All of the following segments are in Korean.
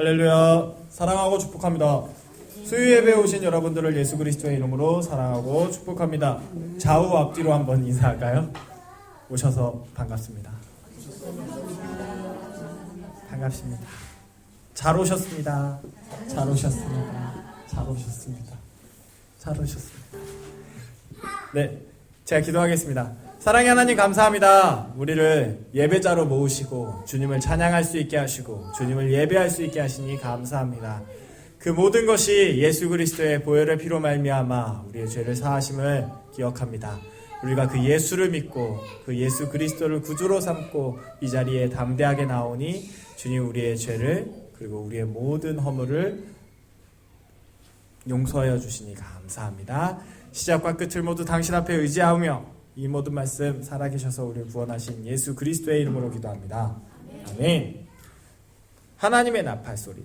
할렐루야. 사랑하고 축복합니다. 수요 예배에 오신 여러분들을 예수 그리스도의 이름으로 사랑하고 축복합니다. 좌우 앞뒤로 한번 인사할까요? 오셔서 반갑습니다. 반갑습니다. 잘 오셨습니다. 잘 오셨습니다. 잘 오셨습니다. 잘 오셨습니다. 네, 제가 기도하겠습니다. 사랑의 하나님 감사합니다. 우리를 예배자로 모으시고 주님을 찬양할 수 있게 하시고 주님을 예배할 수 있게 하시니 감사합니다. 그 모든 것이 예수 그리스도의 보혈의 피로 말미암아 우리의 죄를 사하심을 기억합니다. 우리가 그 예수를 믿고 그 예수 그리스도를 구주로 삼고 이 자리에 담대하게 나오니 주님 우리의 죄를 그리고 우리의 모든 허물을 용서하여 주시니 감사합니다. 시작과 끝을 모두 당신 앞에 의지하며 이 모든 말씀 살아계셔서 우리를 구원하신 예수 그리스도의 이름으로 기도합니다. 아멘. 하나님의 나팔 소리.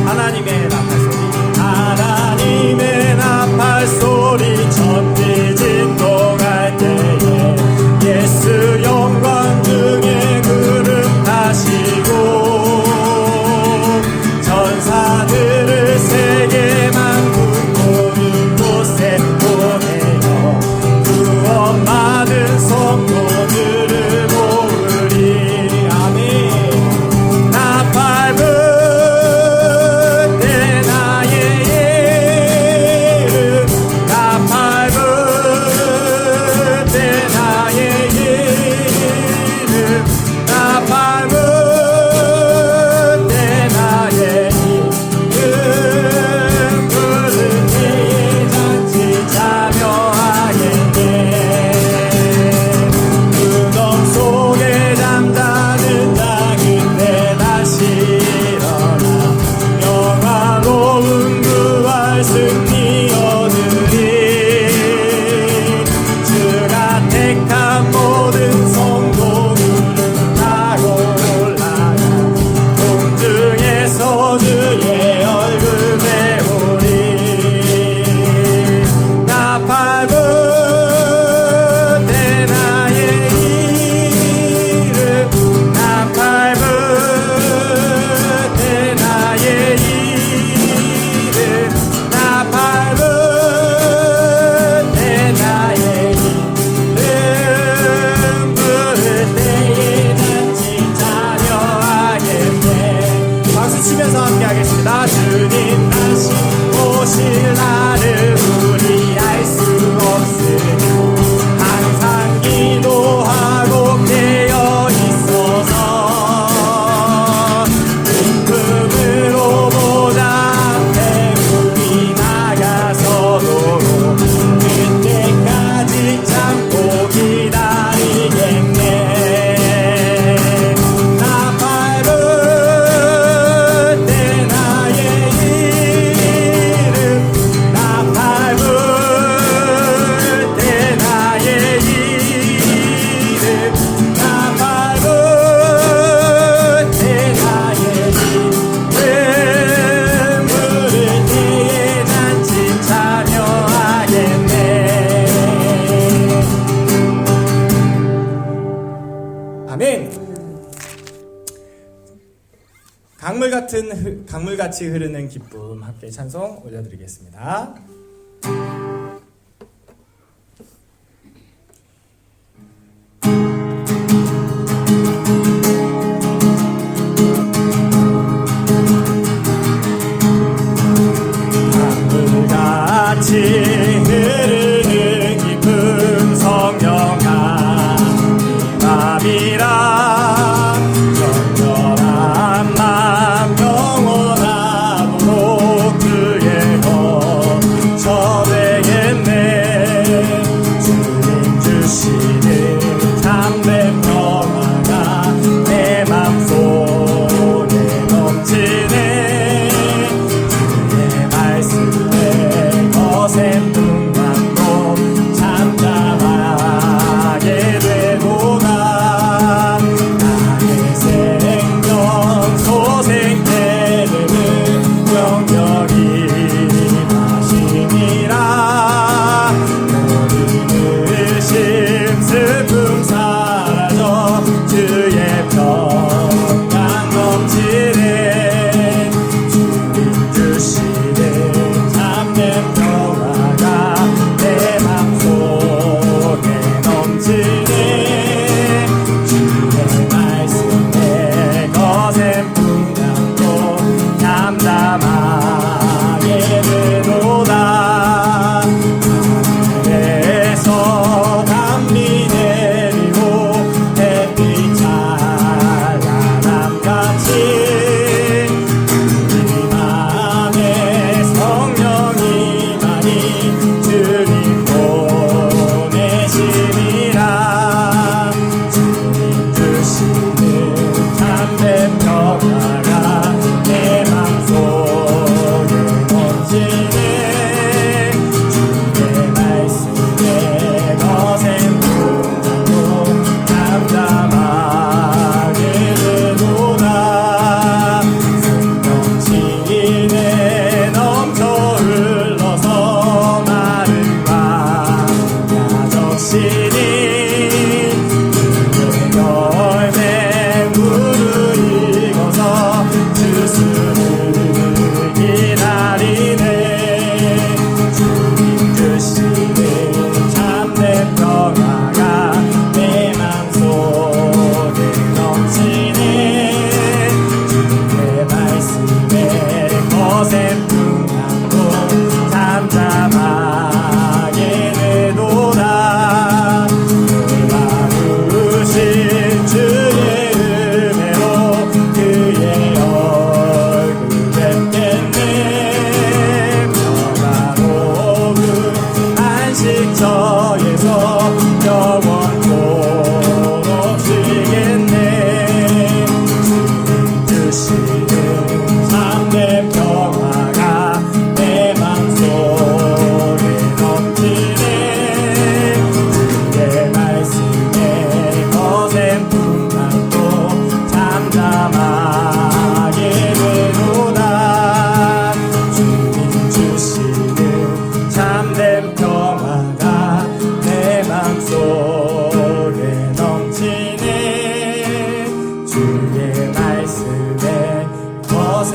하나님의 나팔 소리. 하나님의 나팔 소리 천지 진동할 때에 예수 영광 중에 그룹하시고 전사들을 세계 만국 모든 곳에 보내어 구원 받은 성도들을 모으리. 아멘. 나팔 불 때 나의 이름 나팔 불 때 나의 이름 나팔 불 때 나의 이름 부른 이 잔치 참여하겠네. 무덤 속에 잠자는 자 그때 다시 일어나 영화로운 부활 승리 얻으리. 주가 택한 모든 성도들은 타고 올라가 공중에서 주의 얼굴 배우리. 나팔 불 때 나의 이름 나팔 불 때 나의 이름 나팔 불 때 나의 이름 부를 때에 잔치 참여하겠네. 박수 치면서 함께 하겠습니다. 주님 다시 오실 날을 우리 알 수 없으니 항상 기도하고 깨어 있어서 기쁨으로 보좌 앞에 우리 나가서도록 그때까지 참고 기다리겠네. 나팔 불 때 나의 이름 나팔 불 때 나의 이름 나팔 불 때 나의 이름 부를 때에 잔치 참여하겠네. 아멘. 강물같이 흐르는 기쁨 함께 찬송 올려드리겠습니다. 강물같이 흐르는 기쁨 성령아 이 맘이라 정결한 맘 영원하도록 그의 것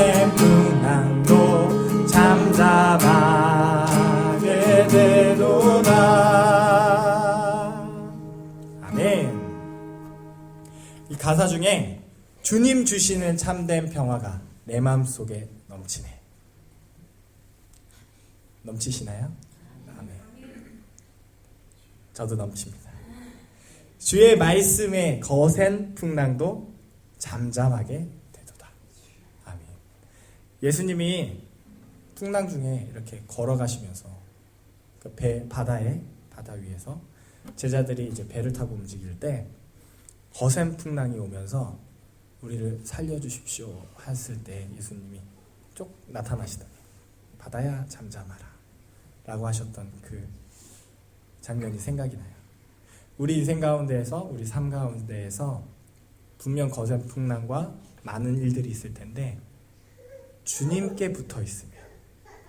거센 풍랑도 잠잠하게 되도다. 아멘. 이 가사 중에 주님 주시는 참된 평화가 내 마음속에 넘치네. 넘치시나요? 아멘. 저도 넘칩니다. 주의 말씀에 거센 풍랑도 잠잠하게 되도다. 아멘. 예수님이 풍랑 중에 이렇게 걸어가시면서 그 바다 위에서 제자들이 이제 배를 타고 움직일 때 거센 풍랑이 오면서 우리를 살려주십시오 했을 때 예수님이 쭉 나타나시더니 바다야 잠잠하라 라고 하셨던 그 장면이 생각이 나요. 우리 인생 가운데에서, 우리 삶 가운데에서 분명 거센 풍랑과 많은 일들이 있을 텐데 주님께 붙어 있으면,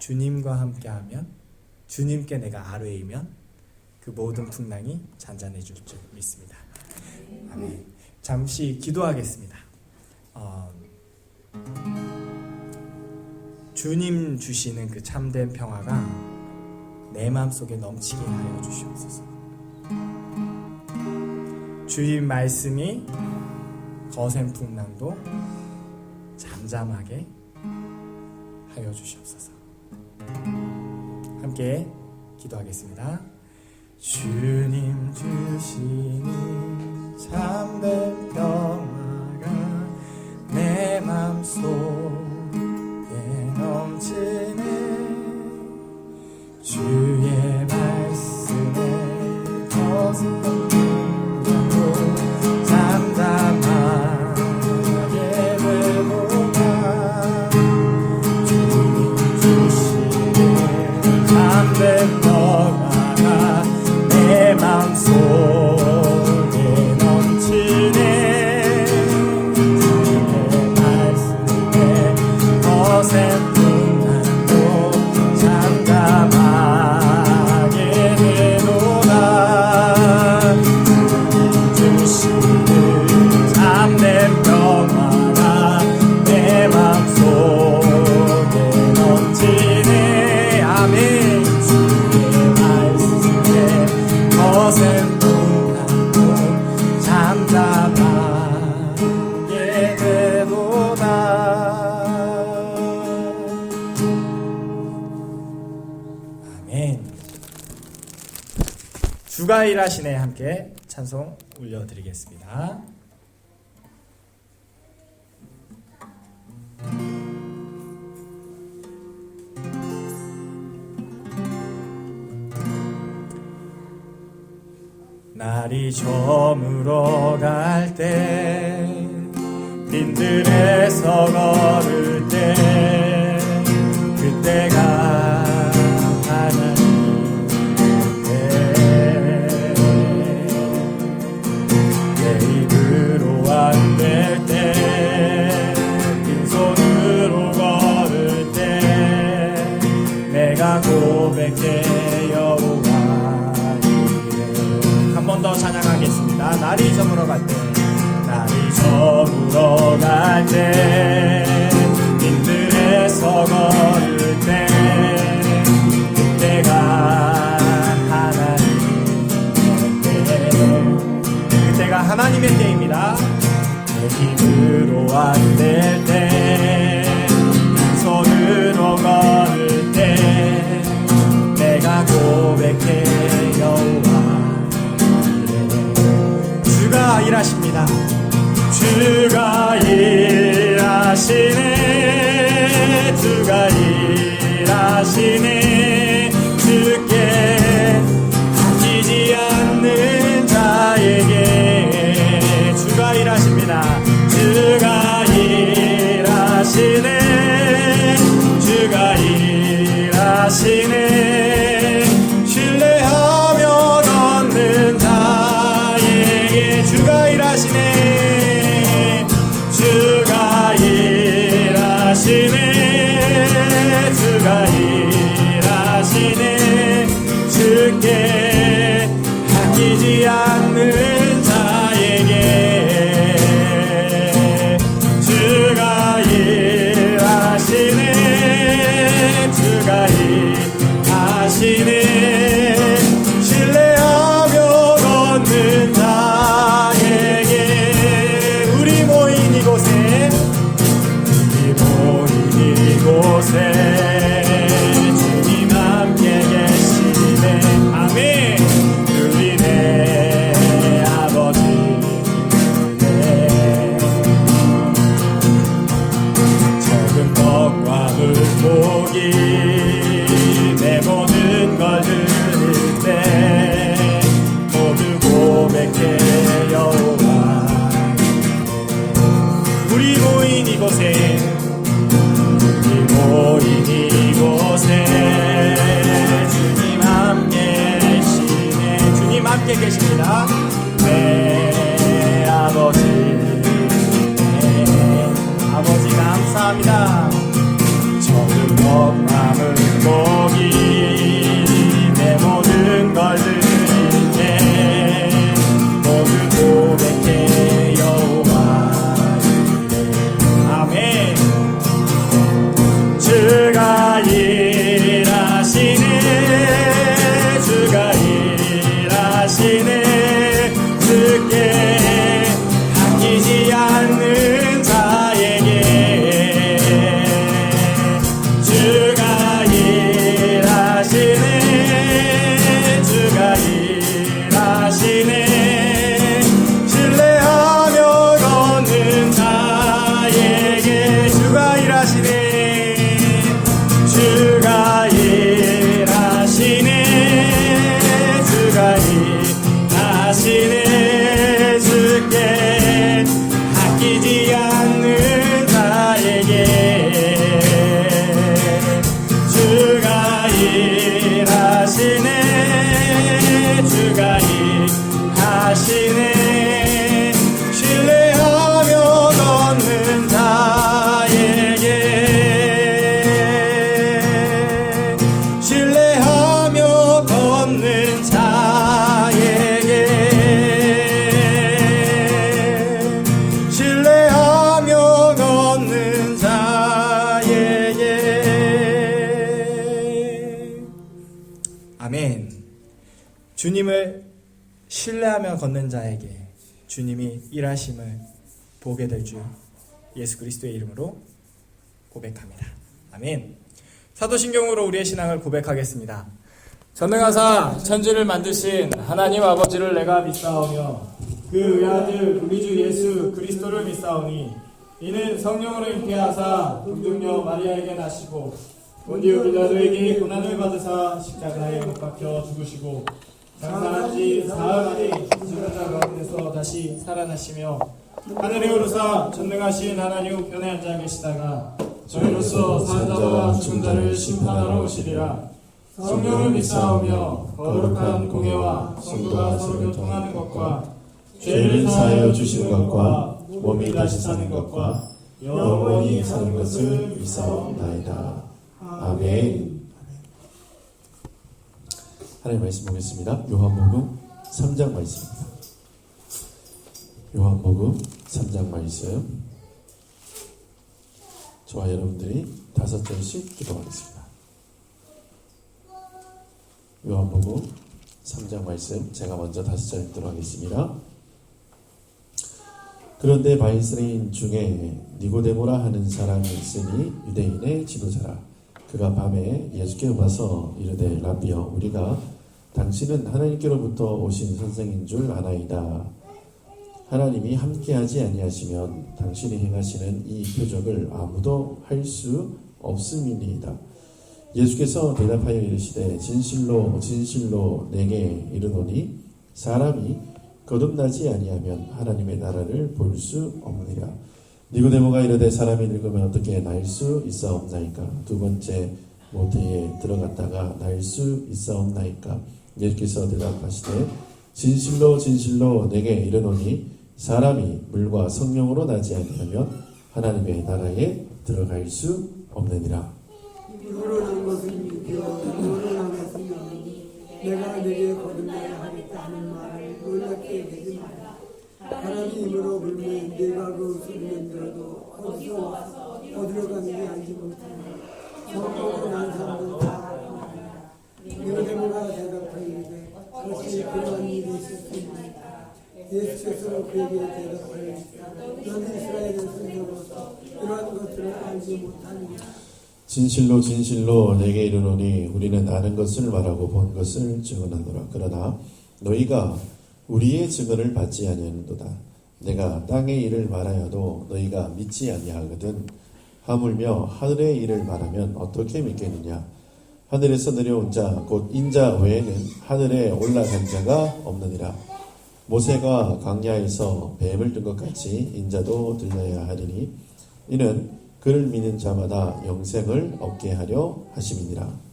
주님과 함께하면, 주님께 내가 아뢰이면 그 모든 풍랑이 잔잔해질 줄 믿습니다. 아멘. 잠시 기도하겠습니다. 주님 주시는 그 참된 평화가 내 마음속에 넘치게 하여 주시옵소서. 주님 말씀이 거센 풍랑도 잠잠하게 하여 주시옵소서. 함께 기도하겠습니다. 주님 주시는 참된 평화가 내 마음속에 넘치네. 주의 말씀에 거센 풍랑도 잠잠하게 되도다. 주님 주시는 참된 평화가 내 마음속에 넘치네. 주의 말씀에 거센 풍랑도 잠잠하게 되도다. 주님 주시는 참된 평화가 내 마음속에 넘치네. 아멘. 주의 말씀에 거센 풍랑도 잠잠하게 되도다. 아멘. 주가 일하시네. 함께 찬송 올려드리겠습니다. 날이 저물어 갈 때, 빈들에서 걸을 때, 그때가 하나님의 내 입으로 안 될 때, 빈손으로 걸을 때, 내가 고백해 여호와. 한 번 더 찬양하겠습니다. 날이 저물어 갈 때, 날이 저물어 갈 때, 빈들에서 걸을 때, 그때가 하나님의 때, 그때가 하나님의 때입니다. 내 힘으로 안 될 때, 빈손으로 걸을 때, 내가 고백해 여호와. 주가 일하십니다. 주가 일하시네. 주가 일하시네. 주께 아끼지 않는 자에게 주가 일하십니다. 주가 일하시네. 주가 일하시네. 신뢰하며 걷는 자에게 주가 일하시네. 주가 일하시네. 주가 일하시네. 주께 아끼지 않는 자에게 주가 일하시네. 보기 내 모든 걸 드릴 때 모두 고백해 여호와 우리 모인 이곳에 주님 함께 계시네 주님 함께 계십니다 내 아버지 아버지 감사합니다 저녁 밤을 보기 내 모든 걸 드릴 때 모두 고백해 여호와 아멘 주가 일하시네 주가 일하시네 주께 아끼지 않는 자에게 주가 일하시네 주가 일하시네 신뢰하며 걷는 자에게 주가 일하시네 주가 일하시네 주가 일하시네 주께 아끼지 않는 자에게 주가 일하시네 주가 일하시네 신뢰하며 걷는 자에게 신뢰하며 걷는 자에게 신뢰하며 걷는 자에게 아멘 주님을 신뢰하며 걷는 자에게 주님이 일하심을 보게 될 줄 예수 그리스도의 이름으로 고백합니다. 아멘. 사도신경으로 우리의 신앙을 고백하겠습니다. 전능하사 천지를 만드신 하나님 아버지를 내가 믿사오며 그 의아들 우리 주 예수 그리스도를 믿사오니 이는 성령으로 잉태하사 동정녀 마리아에게 나시고 본디오 빌라도에게 고난을 받으사 십자가에 못 박혀 죽으시고 장사한 지 사흘 만에 십자가 가운데서 다시 살아나시며 하늘에 오르사 전능하신 하나님 우편에 앉아 계시다가 저희로서 산 자와 죽은 자를 심판하러 오시리라. 성령을 믿사오며 거룩한 공예와 성도가 서로 교통하는 것과 죄를 사하여 주시는 것과 몸이 다시 사는 것과 영원히 사는 것을 믿사옵나이다. 아멘. 하나님 말씀 보겠습니다. 요한복음 3장 말씀입니다. 요한복음 3장 말씀 저와 여러분들이 5절씩 기도하겠습니다. 요한복음 3장 말씀 제가 먼저 5절 읽도록 하겠습니다. 그런데 바리새인 중에 니고데모라 하는 사람이 있으니 유대인의 지도자라. 그가 밤에 예수께 와서 이르되 라비여 우리가 당신은 하나님께로부터 오신 선생인 줄 아나이다. 하나님이 함께하지 아니하시면 당신이 행하시는 이 표적을 아무도 할 수 없음이니이다. 예수께서 대답하여 이르시되 진실로 진실로 내게 이르노니 사람이 거듭나지 아니하면 하나님의 나라를 볼 수 없느니라. 니고데모가 이르되 사람이 늙으면 어떻게 날 수 있사옵나이까? 두 번째 모태에 들어갔다가 날 수 있사옵나이까? 예수께서 대답하시되 진실로 진실로 내게 이르노니 사람이 물과 성령으로 나지 아니하면 하나님의 나라에 들어갈 수 없느니라. 이거로 난 것은 유대요 이거로 난 것은 영이니 내가 내게 거듭나야 하겠다 하는 말을 놀랍게 여기지 마라. 바람이 힘으로 불면 내가 그 소리를 들어도 어디서 와서 어디로 가는지 알지 못하니 성령으로 난 사람은 다 알아라. 니고데모가 대답하이르되 어찌 그러한 일이 있을 수 있나이까? 예수께서 그에게 대답하였다. 너는 이스라엘의 선생으로서 이러한 것들을 알지 못하느냐? 진실로 진실로 내게 이르노니 우리는 아는 것을 말하고 본 것을 증언하노라. 그러나 너희가 우리의 증언을 받지 아니하는도다. 내가 땅의 일을 말하여도 너희가 믿지 아니하거든. 하물며 하늘의 일을 말하면 어떻게 믿겠느냐. 하늘에서 내려온 자 곧 인자 외에는 하늘에 올라간 자가 없느니라. 모세가 광야에서 뱀을 든 것 같이 인자도 들려야 하리니 이는 그를 믿는 자마다 영생을 얻게 하려 하심이니라.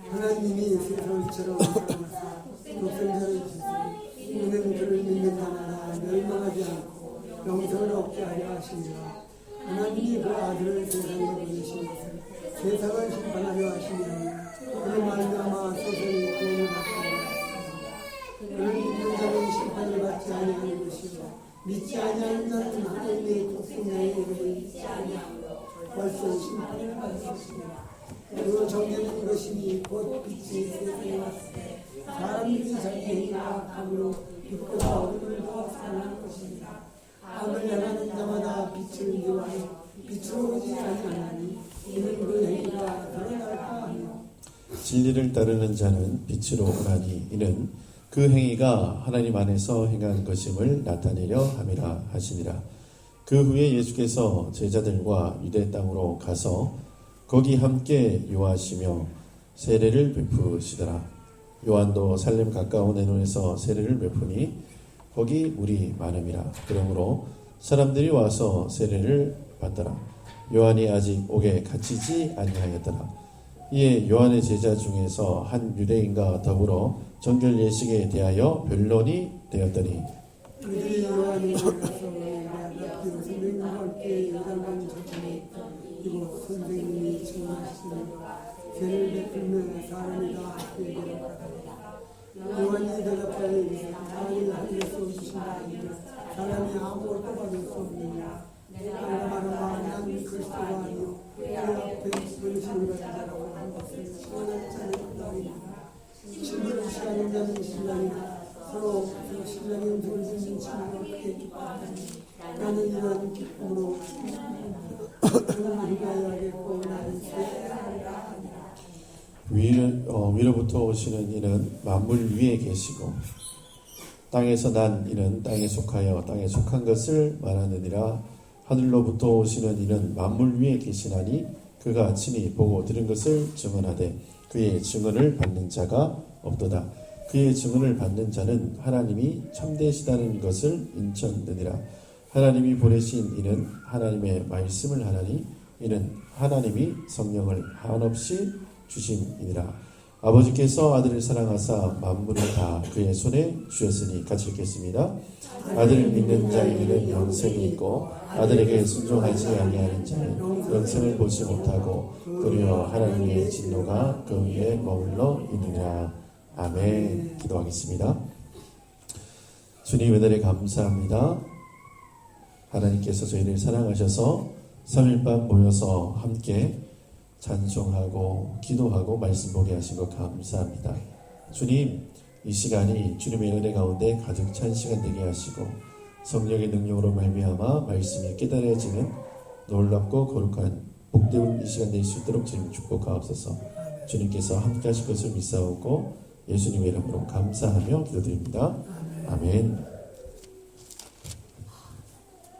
하나님이 세상처럼 사랑하사 독생자를 주시니 이는 그를 믿는 자마다 멸망하지 않고 영생을 얻게 하려 하시니라. 하나님이 그 아들을 세상에 보내신 것을 세상을 심판하려 하시니 그로 말미암아 세상이 구원을 받게 하려 하시니라. 그를 믿는 자는 심판을 받지 아니하는 것이요 믿지 아니하는 자는 하나님의 독생자의 이름을 믿지 아니하므로 벌써 심판을 받으셨습니다. 그리고 정죄는 이것이니 곧 빛이 세상에 왔을 때 사람들이 자기 행위가 악함으로 빛보다 어둠을 더 사랑하는 것입니다. 악을 행하는 자마다 빛을 미워하여 빛으로 오지 아니하나니 이는 그 행위가 드러날까 하며 진리를 따르는 자는 빛으로 오라니 이는 그 행위가 하나님 안에서 행한 것임을 나타내려 함이라 하시니라. 그 후에 예수께서 제자들과 유대 땅으로 가서 거기 함께 요하시며 세례를 베푸시더라. 요한도 살렘 가까운 에논에서 세례를 베푸니 거기 물이 많음이라. 그러므로 사람들이 와서 세례를 받더라. 요한이 아직 옥에 갇히지 아니하였더라. 이에 요한의 제자 중에서 한 유대인과 더불어 정결 예식에 대하여 변론이 되었더니 그들이 요한을 만나서 랍비 선생님과 함께 요단강 저편에 이곳 선생님이 증언하시는 세례를 베풀며 사람이 다 함께 데려가더라. 요한이 대답하여 이르되 나를 하늘에서 오신 바 아니냐 사람이 아무것도 받을 수 없느냐 내가 말하마 난 그리스도가 아니요 그 앞에 부르심을 받은 자라고 한 것을 시원한 자는 너희니라. 친구를 시하는 자는 신랑이나 서로 신랑이 돌리는 친구가 크게 기뻐하니 나는 이러한 기쁨으로 그는 위하여야겠고 나는 세례하리라 하니라. 위로부터 오시는 이는 만물 위에 계시고 땅에서 난 이는 땅에 속하여 땅에 속한 것을 말하느니라. 하늘로부터 오시는 이는 만물 위에 계시나니 그가 친히 보고 들은 것을 증언하되 그의 증언을 받는 자가 없도다. 그의 증언을 받는 자는 하나님이 참되시다는 것을 인천느니라. 하나님이 보내신 이는 하나님의 말씀을 하나니 이는 하나님이 성령을 한없이 주심이니라. 아버지께서 아들을 사랑하사 만물을 다 그의 손에 주셨으니 같이 읽겠습니다. 아들을 믿는 자에게는 영생이 있고 아들에게 순종하지 아니하는 자는 영생을 보지 못하고 도리어 하나님의 진노가 그 위에 머물러 있느니라. 아멘. 기도하겠습니다. 주님 은혜를 감사합니다. 하나님께서 저희를 사랑하셔서 3일 밤 모여서 함께 찬송하고 기도하고 말씀 보게 하신 것 감사합니다. 주님, 이 시간이 주님의 은혜 가운데 가득 찬 시간 되게 하시고 성령의 능력으로 말미암아 말씀이 깨달아지는 놀랍고 거룩한 복되운 이 시간 될 수 있도록 주님 축복하옵소서. 주님께서 함께 하실 것을 믿사오고 예수님의 이름으로 감사하며 기도드립니다. 아멘.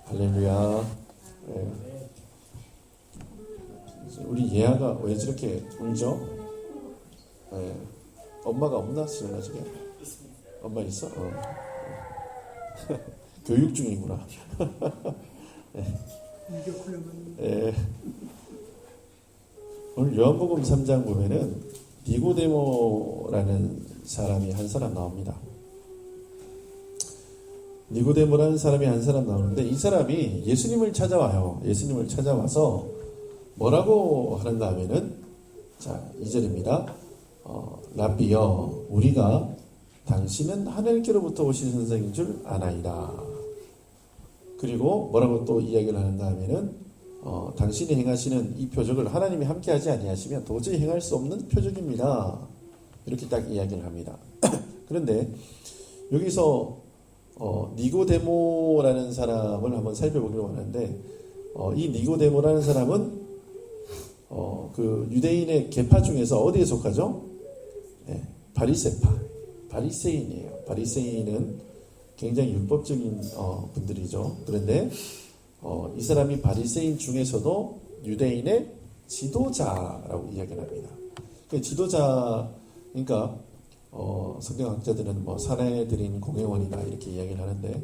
할렐루야. 네. 우리 예아가 왜 저렇게 울죠? 네. 엄마가 없나? 지금 나중에 엄마 있어? 교육 중이구나. 네. 오늘 요한복음 3장 보면은 니고데모라는 사람이 한 사람 나옵니다. 니고데모라는 사람이 한 사람 나오는데 이 사람이 예수님을 찾아와요. 예수님을 찾아와서 뭐라고 하는가 하면은 자 2절입니다. 랍비여 우리가 당신은 하늘께로부터 오신 선생인 줄 아나이다. 그리고 뭐라고 또 이야기를 하는가 하면은 당신이 행하시는 이 표적을 하나님이 함께하지 아니하시면 도저히 행할 수 없는 표적입니다. 이렇게 딱 이야기를 합니다. 그런데 여기서 니고데모라는 사람을 한번 살펴보기로 하는데 이 니고데모라는 사람은 그 유대인의 계파 중에서 어디에 속하죠? 네, 바리새파, 바리새인이에요. 바리새인은 굉장히 율법적인 분들이죠. 그런데 이 사람이 바리새인 중에서도 유대인의 지도자라고 이야기를 합니다. 그 지도자, 그러니까 성경학자들은 뭐 사내들인 공회원이다 이렇게 이야기를 하는데,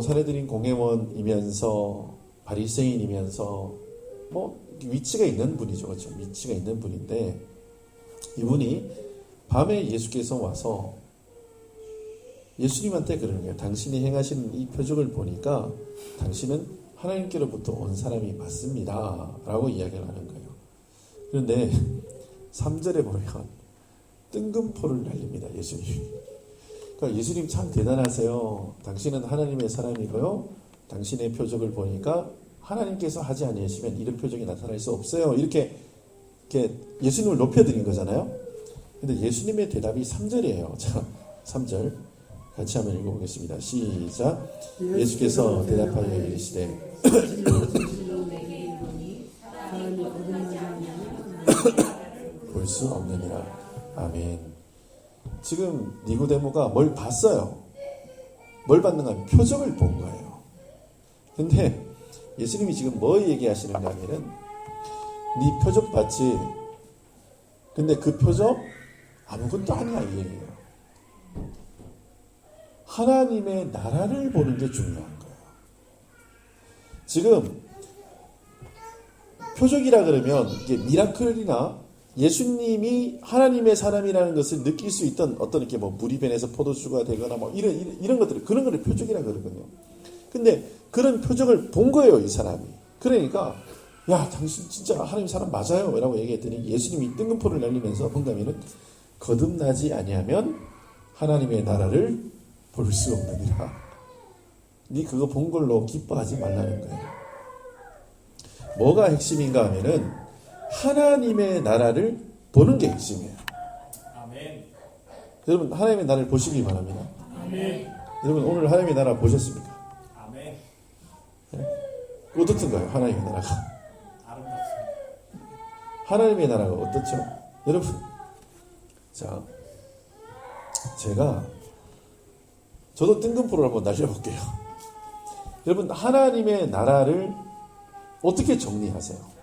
사내들인 공회원이면서 바리새인이면서 뭐 위치가 있는 분이죠, 그렇죠? 위치가 있는 분인데, 이분이 밤에 예수께서 와서 예수님한테 그러는 거예요. 당신이 행하시는 이 표적을 보니까 당신은 하나님께로부터 온 사람이 맞습니다 라고 이야기를 하는 거예요. 그런데 3절에 보면 뜬금포를 날립니다, 예수님이. 그러니까 예수님 참 대단하세요. 당신은 하나님의 사람이고요, 당신의 표적을 보니까 하나님께서 하지 아니하시면 이런 표적이 나타날 수 없어요. 이렇게 예수님을 높여드린 거잖아요. 근데 예수님의 대답이 3절이에요. 자, 3절 같이 한번 읽어보겠습니다. 시작. 예수께서 대답하여 이르시되 볼 수 없느니라. 아멘. 지금 니고데모가 뭘 봤어요? 뭘 봤는가 하면 표적을 본 거예요. 근데 예수님이 지금 뭐 얘기하시는가 하면은, 네 표적 봤지? 근데 그 표적 아무것도 아니야 이 얘기예요. 하나님의 나라를 보는 게 중요한 거예요. 지금 표적이라 그러면 이게 미라클이나 예수님이 하나님의 사람이라는 것을 느낄 수 있던 어떤 이렇게 뭐 물이 변해서 포도주가 되거나 뭐 이런 것들, 그런 거를 표적이라 그러거든요. 근데 그런 표적을 본 거예요, 이 사람이. 그러니까 야, 당신 진짜 하나님 사람 맞아요 라고 얘기했더니 예수님이 뜬금포를 날리면서 뭔가면은 거듭나지 아니하면 하나님의 나라를 볼 수 없느니라. 네 그거 본 걸로 기뻐하지 말라는 거예요. 뭐가 핵심인가 하면은 하나님의 나라를 보는 게 핵심이에요. 아멘. 여러분 하나님의 나라를 보시기 바랍니다. 아멘. 여러분 오늘 하나님의 나라 보셨습니까? 아멘. 네? 어떻든가요? 하나님의 나라가. 아름답습니다. 하나님의 나라가 어떻죠? 여러분, 자, 저도 뜬금포를 한번 날려볼게요. 여러분, 하나님의 나라를 어떻게 정리하세요?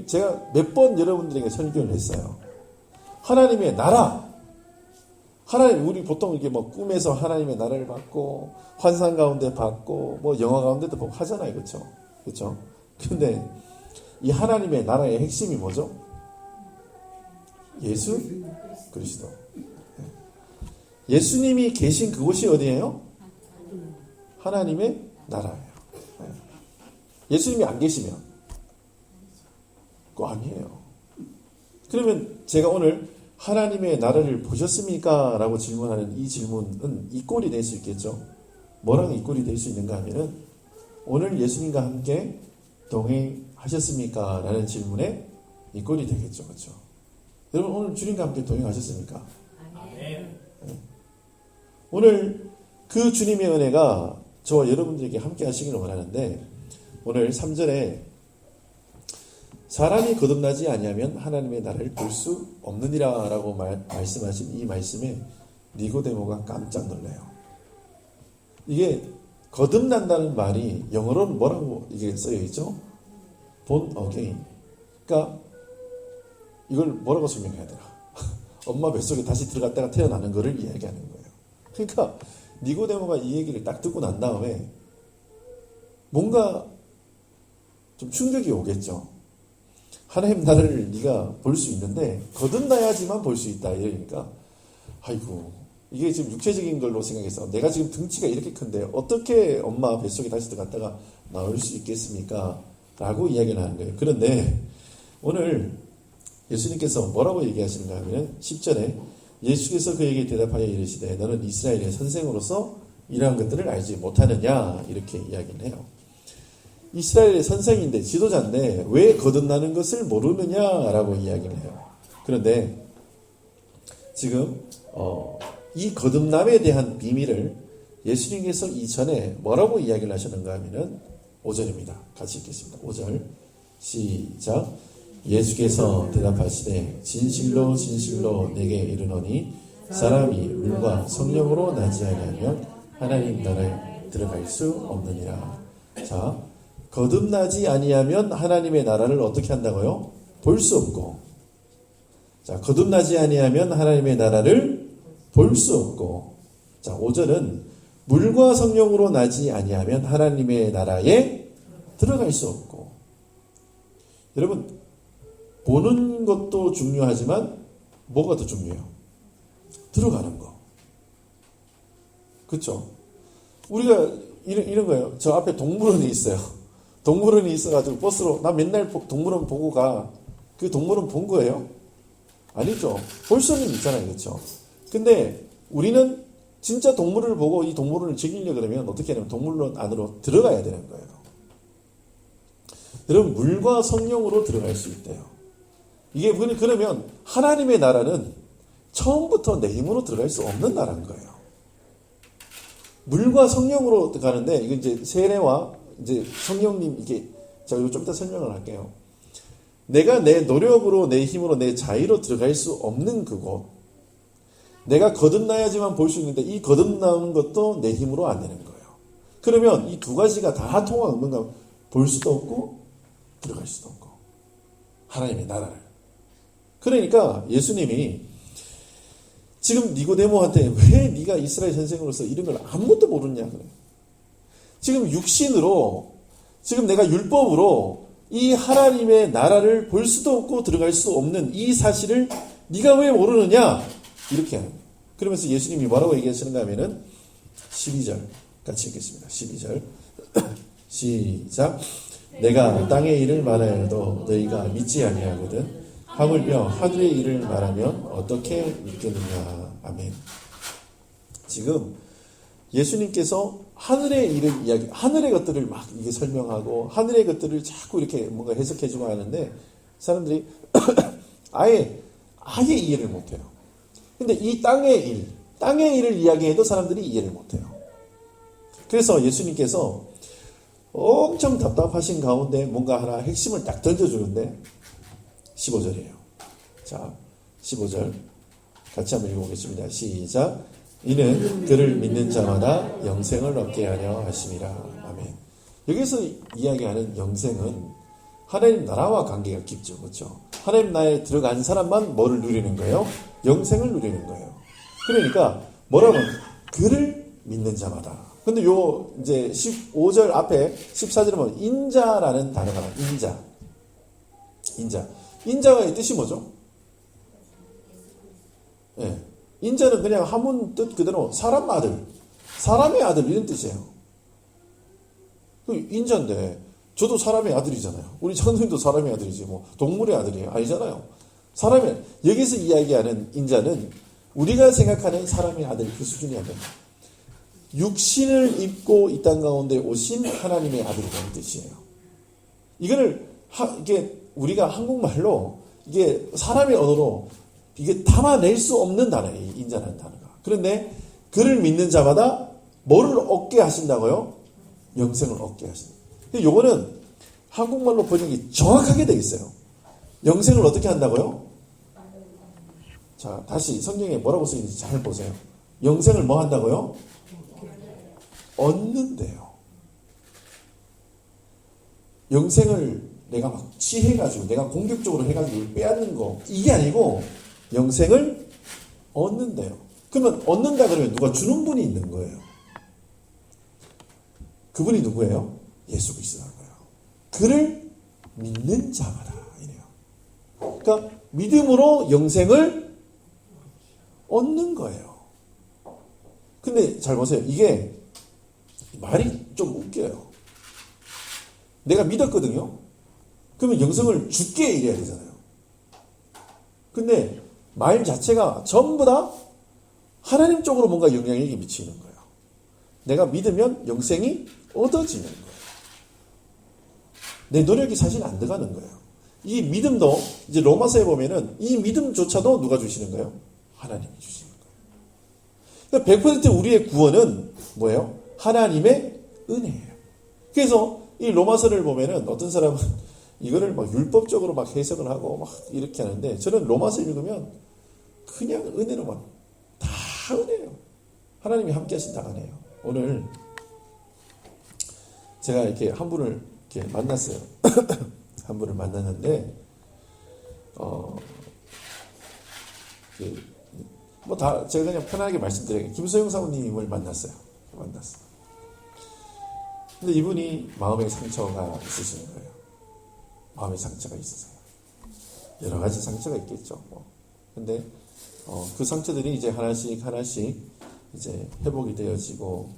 제가 몇 번 여러분들에게 설교를 했어요. 하나님의 나라. 우리 보통 이게 뭐 꿈에서 하나님의 나라를 받고, 환상 가운데 받고, 뭐 영화 가운데도 보고 하잖아요. 그렇죠? 그렇죠? 근데 이 하나님의 나라의 핵심이 뭐죠? 예수 그리스도. 예수님이 계신 그곳이 어디예요? 하나님의 나라예요. 예수님이 안 계시면 그거 아니에요. 그러면 제가 오늘 하나님의 나라를 보셨습니까? 라고 질문하는 이 질문은 이 꼴이 될 수 있겠죠. 뭐랑 이 꼴이 될 수 있는가 하면은 오늘 예수님과 함께 동행하셨습니까? 라는 질문에 이 꼴이 되겠죠. 그렇죠? 여러분 오늘 주님과 함께 동행하셨습니까? 아멘. 오늘 그 주님의 은혜가 저와 여러분들에게 함께 하시기를 원하는데, 오늘 3절에 사람이 거듭나지 아니하면 하나님의 나라를 볼 수 없느니라 라고 말씀하신 이 말씀에 니고데모가 깜짝 놀라요. 이게 거듭난다는 말이 영어로는 뭐라고 이게 쓰여 있죠? born again. 그러니까 이걸 뭐라고 설명해야 되나? 엄마 뱃속에 다시 들어갔다가 태어나는 것을 이야기하는 거예요. 그러니까 니고데모가 이 얘기를 딱 듣고 난 다음에 뭔가 좀 충격이 오겠죠. 하나님 나라를 네가 볼 수 있는데 거듭나야지만 볼 수 있다. 이러니까 아이고, 이게 지금 육체적인 걸로 생각해서 내가 지금 등치가 이렇게 큰데 어떻게 엄마 뱃속에 다시 들어갔다가 나올 수 있겠습니까? 라고 이야기를 하는 거예요. 그런데 오늘 예수님께서 뭐라고 얘기하시는가 하면 10절에 예수께서 그에게 대답하여 이르시되 너는 이스라엘의 선생으로서 이러한 것들을 알지 못하느냐, 이렇게 이야기를 해요. 이스라엘의 선생인데 지도자인데 왜 거듭나는 것을 모르느냐라고 이야기를 해요. 그런데 지금 이 거듭남에 대한 비밀을 예수님께서 이전에 뭐라고 이야기를 하셨는가 하면은 5절입니다. 같이 읽겠습니다. 5절 시작. 예수께서 대답하시되 진실로 진실로 내게 이르노니 사람이 물과 성령으로 나지 아니하면 하나님 나라에 들어갈 수 없느니라. 자, 거듭나지 아니하면 하나님의 나라를 어떻게 한다고요? 볼 수 없고. 자, 거듭나지 아니하면 하나님의 나라를 볼 수 없고. 자, 5절은 물과 성령으로 나지 아니하면 하나님의 나라에 들어갈 수 없고. 여러분, 보는 것도 중요하지만 뭐가 더 중요해요? 들어가는 거. 그렇죠? 우리가 이런 거예요. 저 앞에 동물원이 있어요. 동물원이 있어가지고 버스로 나 맨날 동물원 보고 가. 그 동물원 본 거예요? 아니죠. 볼 수는 있잖아요. 그렇죠? 근데 우리는 진짜 동물을 보고 이 동물원을 즐기려고 그러면 어떻게 하냐면 동물원 안으로 들어가야 되는 거예요. 여러분, 물과 성령으로 들어갈 수 있대요. 이게 그러면 하나님의 나라는 처음부터 내 힘으로 들어갈 수 없는 나라인 거예요. 물과 성령으로 가는데, 이거 이제 세례와 이제 성령님, 이게, 자, 이거 좀 이따 설명을 할게요. 내가 내 노력으로, 내 힘으로, 내 자의로 들어갈 수 없는 그곳. 내가 거듭나야지만 볼 수 있는데, 이 거듭나는 것도 내 힘으로 안 되는 거예요. 그러면 이 두 가지가 다 통하는가? 볼 수도 없고, 들어갈 수도 없고. 하나님의 나라를. 그러니까 예수님이 지금 니고데모한테 왜 네가 이스라엘 선생으로서 이런 걸 아무것도 모르냐 그래. 지금 육신으로, 지금 내가 율법으로 이 하나님의 나라를 볼 수도 없고 들어갈 수 없는 이 사실을 네가 왜 모르느냐 이렇게 하는 거예요. 그러면서 예수님이 뭐라고 얘기하시는가 하면은 12절 같이 읽겠습니다. 12절 시작. 내가 땅의 일을 말하여도 너희가 믿지 아니하거든 하물며 하늘의 일을 말하면 어떻게 믿겠느냐. 아멘. 지금 예수님께서 하늘의 일을 이야기, 하늘의 것들을 막 이게 설명하고 하늘의 것들을 자꾸 이렇게 뭔가 해석해주고 하는데 사람들이 아예 이해를 못해요. 근데 이 땅의 일을 이야기해도 사람들이 이해를 못해요. 그래서 예수님께서 엄청 답답하신 가운데 뭔가 하나 핵심을 딱 던져주는데 15절이에요. 자, 15절 같이 한번 읽어보겠습니다. 시작. 이는 그를 믿는 자마다 영생을 얻게 하려 하심이라. 아멘. 여기서 이야기하는 영생은 하나님 나라와 관계가 깊죠. 그렇죠? 하나님 나라에 들어간 사람만 뭐를 누리는 거예요? 영생을 누리는 거예요. 그러니까 뭐라고 하면 그를 믿는 자마다. 근데 요 이제 15절 앞에 14절에 보면 인자라는 단어가 나와요. 인자. 인자가 뜻이 뭐죠? 예. 인자는 그냥 한문 뜻 그대로 사람 아들, 사람의 아들 이런 뜻이에요. 그 인자인데 저도 사람의 아들이잖아요. 우리 장로님도 사람의 아들이지 뭐 동물의 아들이에요. 아니잖아요. 사람의 여기서 이야기하는 인자는 우리가 생각하는 사람의 아들 그 수준이 아니에요. 육신을 입고 이 땅 가운데 오신 하나님의 아들이라는 뜻이에요. 이거를 이게 우리가 한국말로 이게 사람의 언어로 이게 담아낼 수 없는 단어예요. 인자라는 단어가. 그런데 그를 믿는 자마다 뭐를 얻게 하신다고요? 영생을 얻게 하신다. 요거는 한국말로 번역이 정확하게 되어 있어요. 영생을 어떻게 한다고요? 자, 다시 성경에 뭐라고 쓰이는지 잘 보세요. 영생을 뭐 한다고요? 얻는데요. 영생을 내가 막 취해가지고 내가 공격적으로 해가지고 빼앗는 거 이게 아니고 영생을 얻는데요. 그러면 얻는다 그러면 누가 주는 분이 있는 거예요. 그분이 누구예요? 예수 그리스도라는 거예요. 그를 믿는 자마다 이래요. 그러니까 믿음으로 영생을 얻는 거예요. 근데 잘 보세요. 이게 말이 좀 웃겨요. 내가 믿었거든요. 그러면 영생을 주게 이래야 되잖아요. 근데 말 자체가 전부 다 하나님 쪽으로 뭔가 영향력이 미치는 거예요. 내가 믿으면 영생이 얻어지는 거예요. 내 노력이 사실 안 들어가는 거예요. 이 믿음도 이제 로마서에 보면은 이 믿음조차도 누가 주시는 거예요? 하나님이 주시는 거예요. 그러니까 100% 우리의 구원은 뭐예요? 하나님의 은혜예요. 그래서 이 로마서를 보면은 어떤 사람은 이거를 막 율법적으로 막 해석을 하고 막 이렇게 하는데 저는 로마서 읽으면 그냥 은혜로만 다 은혜예요. 하나님이 함께 하신다 하네요. 오늘 제가 이렇게 한 분을 이렇게 만났어요. 한 분을 만났는데 뭐 다 제가 그냥 편하게 말씀드려요. 김소영 사모님을 만났어요. 근데 이분이 마음의 상처가 있으신 거예요. 마음의 상처가 있으세요. 여러 가지 상처가 있겠죠. 뭐. 근데 그 상처들이 이제 하나씩 이제 회복이 되어지고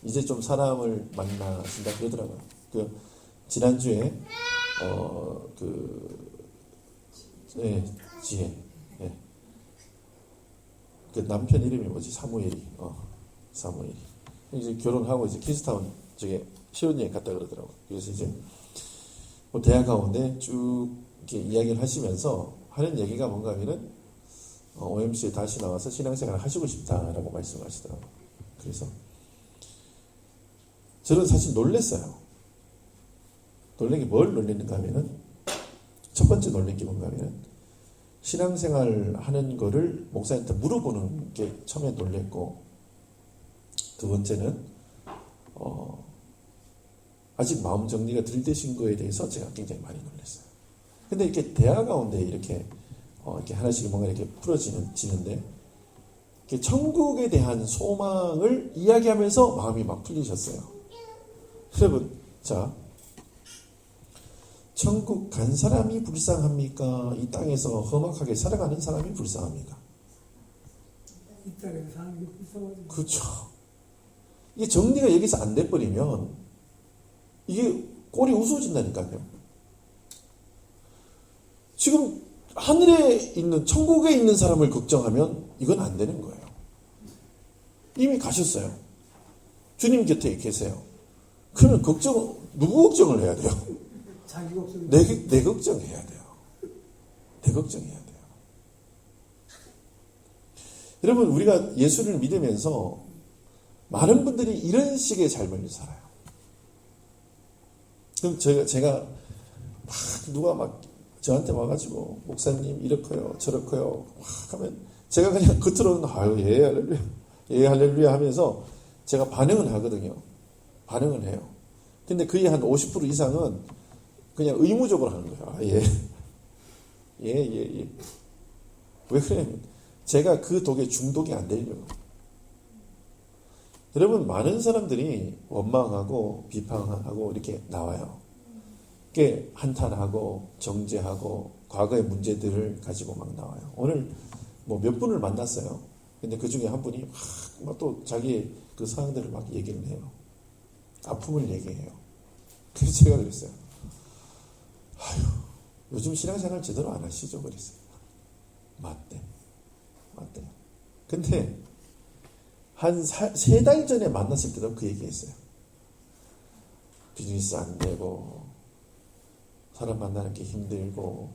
이제 좀 사람을 만나신다 그러더라고요. 그 지난주에 지혜. 예. 그 남편 이름이 뭐지? 사무엘이. 이제 결혼하고 이제 키스타운 저게 신혼여행 갔다 그러더라고요. 그래서 이제 뭐 대화 가운데 쭉 이렇게 이야기를 하시면서 하는 얘기가 뭔가 하면은 OMC에 다시 나와서 신앙생활을 하시고 싶다라고 말씀하시더라고요. 그래서 저는 사실 놀랬어요. 놀란 게 뭘 놀랬는가 하면은 첫 번째 놀란 게 뭔가 하면은 신앙생활 하는 거를 목사님한테 물어보는 게 처음에 놀랬고 두 번째는 아직 마음 정리가 덜 되신 거에 대해서 제가 굉장히 많이 놀랐어요. 근데 이렇게 대화 가운데 이렇게 하나씩 뭔가 이렇게 풀어지는데 이렇게 천국에 대한 소망을 이야기하면서 마음이 막 풀리셨어요. 여러분, 자, 천국 간 사람이 불쌍합니까? 이 땅에서 험악하게 살아가는 사람이 불쌍합니까? 이 땅에서 사는 게 불쌍하지. 그렇죠. 이게 정리가 여기서 안 돼버리면 이게 꼴이 우스워진다니까요. 지금 하늘에 있는 천국에 있는 사람을 걱정하면 이건 안 되는 거예요. 이미 가셨어요. 주님 곁에 계세요. 그러면 누구 걱정을 해야 돼요? 자기 걱정. 내 걱정해야 돼요. 내 걱정해야 돼요. 여러분, 우리가 예수를 믿으면서 많은 분들이 이런 식의 삶을 살아요. 그럼 제가 누가 막 저한테 와가지고 목사님 이렇고요 저렇고요 하면 제가 그냥 겉으로는 아유 예 할렐루야 예 할렐루야 하면서 제가 반응은 하거든요. 반응은 해요. 근데 그의 한 50% 이상은 그냥 의무적으로 하는 거예요. 아, 예. 왜 그러냐면 제가 그 독에 중독이 안 되려고. 여러분, 많은 사람들이 원망하고 비판하고 이렇게 나와요. 꽤 한탄하고 정죄하고 과거의 문제들을 가지고 막 나와요. 오늘 뭐 몇 분을 만났어요. 근데 그 중에 한 분이 막 또 자기의 그 상황들을 막 얘기를 해요. 아픔을 얘기해요. 그래서 제가 그랬어요. 아휴, 요즘 신앙생활 제대로 안 하시죠? 그랬어요. 맞대. 근데 한 3달 전에 만났을 때도 그 얘기했어요. 비즈니스 안 되고 사람 만나는 게 힘들고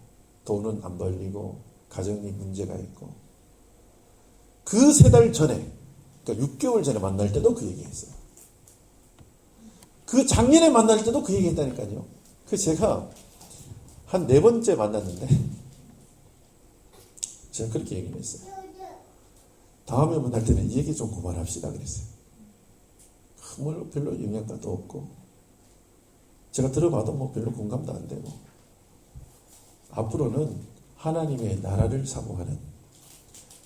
돈은 안 벌리고 가정이 문제가 있고 그 3달 전에 그러니까 6개월 전에 만날 때도 그 얘기했어요. 그 작년에 만날 때도 그 얘기했다니까요. 그 제가 한 4번째 만났는데 제가 그렇게 얘기를 했어요. 다음에 만날 때는 이 얘기 좀 그만합시다 그랬어요. 뭐 별로 영향가도 없고 제가 들어봐도 뭐 별로 공감도 안 되고 앞으로는 하나님의 나라를 사모하는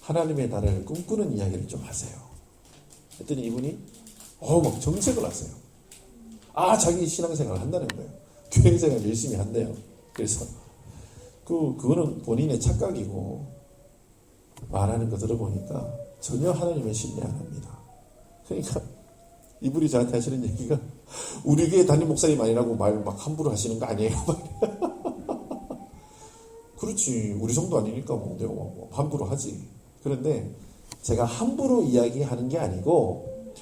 하나님의 나라를 꿈꾸는 이야기를 좀 하세요. 했더니 이분이 막 정색을 하세요. 자기 신앙생활을 한다는 거예요. 교회생활 열심히 한대요. 그래서 그거는 본인의 착각이고 말하는 거 들어보니까 전혀 하나님의 신뢰 안 합니다. 그러니까 이분이 저한테 하시는 얘기가 우리 교회 담임 목사님 아니라고 말 막 함부로 하시는 거 아니에요? 그렇지, 우리 성도 아니니까 뭐 내가 뭐 함부로 하지. 그런데 제가 함부로 이야기하는 게 아니고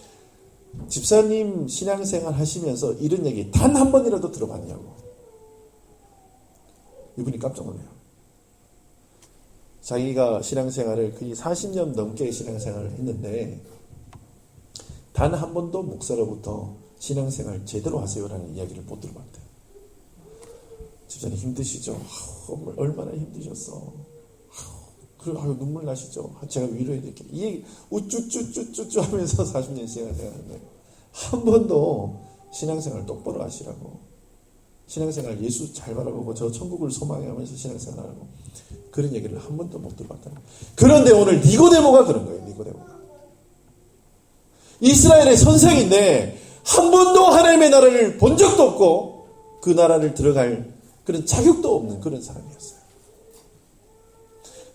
집사님 신앙생활 하시면서 이런 얘기 단 한 번이라도 들어봤냐고. 이분이 깜짝 놀라요. 자기가 신앙생활을 거의 40년 넘게 신앙생활을 했는데 단 한 번도 목사로부터 신앙생활 제대로 하세요라는 이야기를 못 들어봤대요. 집사님 힘드시죠? 얼마나 힘드셨어? 그리고 눈물 나시죠? 제가 위로해드릴게요. 이 얘기 우쭈쭈쭈쭈쭈 하면서 40년 신앙생활 하는데 한 번도 신앙생활 똑바로 하시라고. 신앙생활 예수 잘 바라보고 저 천국을 소망하면서 신앙생활하고 그런 얘기를 한 번도 못 들어봤다는 거예요. 그런데 오늘 니고데모가 그런 거예요. 니고데모가. 이스라엘의 선생인데 한 번도 하나님의 나라를 본 적도 없고 그 나라를 들어갈 그런 자격도 없는 그런 사람이었어요.